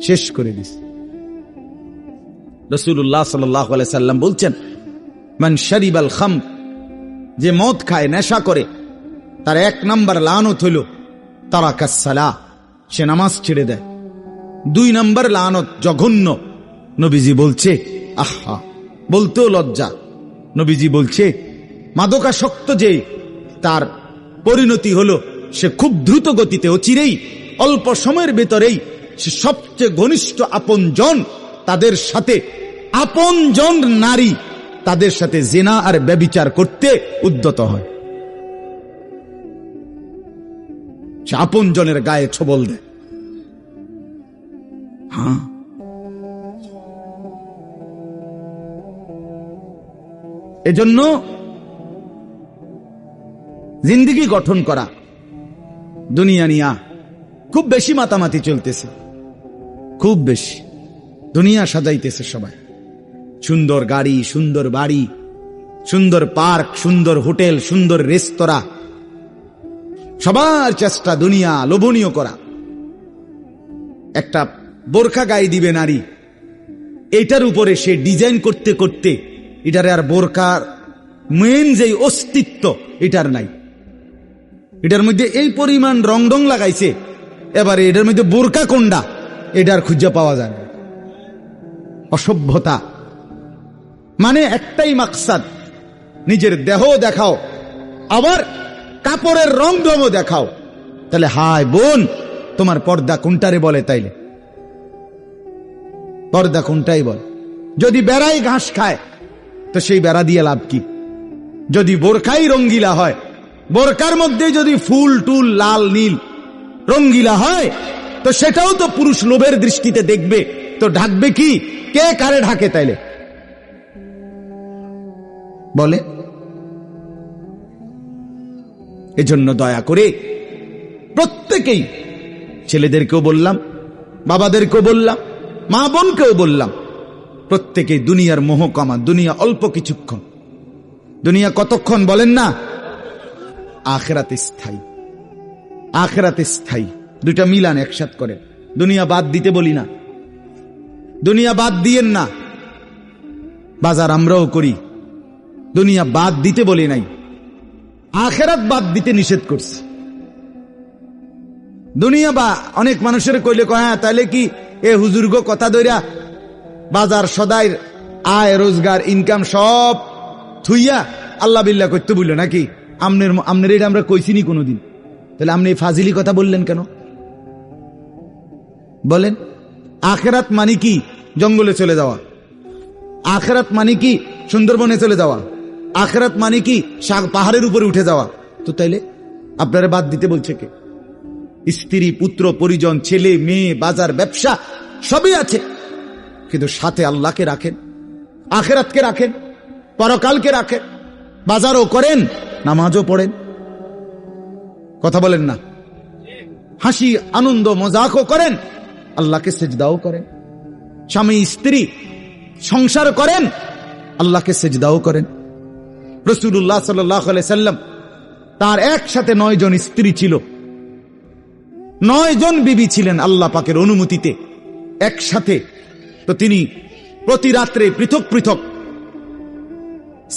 শেষ করে দিছে। রাসূলুল্লাহ সাল্লাল্লাহু আলাইহি সাল্লাম বলছেন, মান শারিবাল খামর, যে মদ খায়, নেশা করে, তার 1 নাম্বার লানত হইল তারাকাস সালাহ, সে নামাজ ছেড়ে দেয়। 2 নাম্বার লানত জঘন্য। নবীজি বলছে, আহা, বলতেও লজ্জা, নবীজি বলছে মাদকাসক্ত যে, তার পরিণতি হলো সে খুব দ্রুত গতিতে, অচিরেই, অল্প সময়ের ভেতরেই সে সবচেয়ে ঘনিষ্ঠ আপনজন, তাদের সাথে আপনজন নারী, তাদের সাথে জিনা আর ব্যভিচার করতে উদ্যত হয়। সে আপনজনের গায়ে ছোবল দেয়। হ্যাঁ, এজন্য জিন্দেগি গঠন করা, দুনিয়া নিয়া খুব বেশি মাতামাতি চলতেছে, খুব বেশি। দুনিয়া সাজাইতেছে সবাই, সুন্দর গাড়ি, সুন্দর বাড়ি, সুন্দর পার্ক, সুন্দর হোটেল, সুন্দর রেস্তোরাঁ, সবার চেষ্টা দুনিয়া লোভনীয় করা। একটা বোরখা গায়ে দিবে নারী, এটার উপরে সে ডিজাইন করতে করতে এটারে আর বোরকার মেন যে অস্তিত্ব এটার নাই। এটার মধ্যে এই পরিমাণ রং ডং লাগাইছে, এবারে এটার মধ্যে বোরকা কোনটা এটার খুঁজে পাওয়া যায় না। অসভ্যতা। মানে একটাই মাকসাদ, নিজের দেহ দেখাও, আবার কাপড়ের রং ঢংও দেখাও। তাহলে হায় বোন, তোমার পর্দা কোনটারে বলে? তাইলে পর্দা কোনটাই বল। যদি বেড়াই ঘাস খায় তো সেই বেড়া দিয়ে লাভ কি? যদি বোরকাই রঙ্গিলা হয়, বোরকার মধ্যে যদি ফুল টুল লাল নীল রঙ্গিলা হয়, তো সেটাও তো পুরুষ লোভের দৃষ্টিতে দেখবে, তো ঢাকবে কি? কে কারে ঢাকে তাইলে বলে? এজন্য দয়া করে প্রত্যেকেই, ছেলেদেরকেও বললাম, বাবাদেরকেও বললাম, মা বোনকেও বললাম, প্রত্যেকেই দুনিয়ার মোহ কমা। দুনিয়া অল্প কিছুক্ষণ। দুনিয়া কতক্ষণ বলেন না? আখিরাতে স্থায়ী, আখিরাতে স্থায়ী। দুইটা মিলান একসাথ করে। দুনিয়া বাদ দিতে বলি না, দুনিয়া বাদ দিয়েন না। বাজার আমরাও করি, দুনিয়া বাদ দিতে বলি নাই, আখিরাত বাদ দিতে নিষেধ করছি। দুনিয়া বা অনেক মানুষের কইলে কয়, হ্যাঁ তাইলে কি এ হুজুর্গ কথা দইরা বাজার সদাই আয় রোজগার ইনকাম সব থুইয়া আল্লাহ বিল্লাহ করতে বললো নাকি? আমনের এটা আমরা কইছিনি কোনোদিন। তাহলে আপনি ফাজিলি কথা বললেন কেন বলেন? আখিরাত মানে কি? জঙ্গলে চলে যাওয়া। আখিরাত মানে কি? সুন্দরবনে চলে যাওয়া। আখিরাত মানে কি? পাহাড়ের উপরে উঠে যাওয়া। তো তাইলে আপনারা বাদ দিতে বলছে কে? স্ত্রী, পুত্র, পরিজন, ছেলে মেয়ে, বাজার, ব্যবসা সবই আছে, কিন্তু সাথে আল্লাহকে রাখেন, আখিরাতকে রাখেন, পরকালকে রাখেন, বাজারও করেন, নামাজও পড়েন। কথা বলেন না? হাসি আনন্দ মজাকও করেন, আল্লাহকে সেজদাও করেন। স্বামী স্ত্রী সংসার করেন, আল্লাহকে সেজদাও করেন। রাসূলুল্লাহ সাল্লাল্লাহু আলাইহি সাল্লাম, তার একসাথে 9 জন স্ত্রী ছিল। 9 জন বিবি ছিলেন আল্লাহ পাকের অনুমতিতে একসাথে। তো তিনি প্রতি রাত্রে পৃথক পৃথক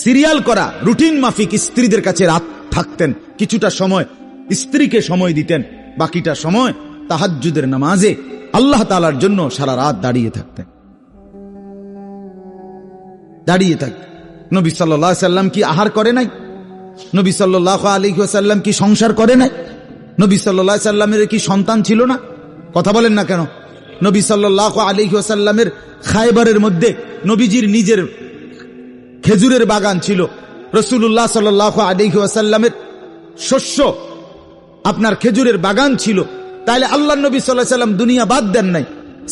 সিরিয়াল করা রুটিন মাফিক স্ত্রীদের কাছে রাত থাকতেন। কিছুটা সময় স্ত্রীকে সময় দিতেন, বাকিটা সময় তাহাজ্জুদের নামাজে আল্লাহ তাআলার জন্য সারা রাত দাঁড়িয়ে থাকতেন। নবী সাল্লাল্লাহু আলাইহি ওয়াসাল্লাম কি আহার করে নাই? নবী সাল্লাল্লাহু আলাইহি ওয়াসাল্লাম কি সংসার করে নাই? নবী সাল্লাল্লাহু আলাইহি ওয়াসাল্লামের কি সন্তান ছিল না? কথা বলেন না কেন? নবী সাল্লাল্লাহু আলাইহি ওয়াসাল্লামের খায়বারের মধ্যে নবীজির নিজের খেজুরের বাগান ছিল। রাসূলুল্লাহ সাল্লাল্লাহু আলাইহি ওয়াসাল্লামের শস্য আপনার খেজুরের বাগান ছিল। তাইলে আল্লাহর নবী সাল্লাল্লাহু আলাইহি ওয়াসাল্লাম দুনিয়া বাদ দেন নাই।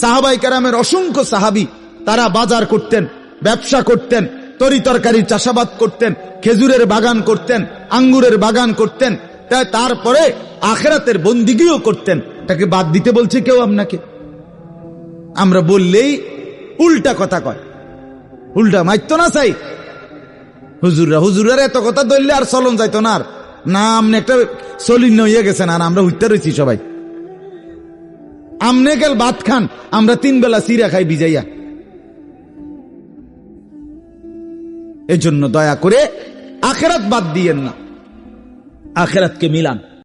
সাহাবায়ে কেরামের অসংখ্য সাহাবী তারা বাজার করতেন, ব্যবসা করতেন, তরি তরকারির চাষাবাদ করতেন, খেজুরের বাগান করতেন, আঙ্গুরের বাগান করতেন, তাই তারপরে আখিরাতের বন্দিগিও করতেন। তাকে বাদ দিতে বলছে কেউ আপনাকে? আমরা বললেই উল্টা কথা কয়, উল্টা মাইতো না চাই। হুজুরের এত কথা ধরলে আর চলন যাইতো না। আর না আমনে একটা চলিন্ন হয়ে গেছেন, আর আমরা উঠতে রয়েছি সবাই। আমনে গেল ভাত খান, আমরা 3 বেলা চিরা খাই ভিজাইয়া। এজন্য দয়া করে আখিরাত বাদ দিয়েন না, আখিরাতকে মিলান।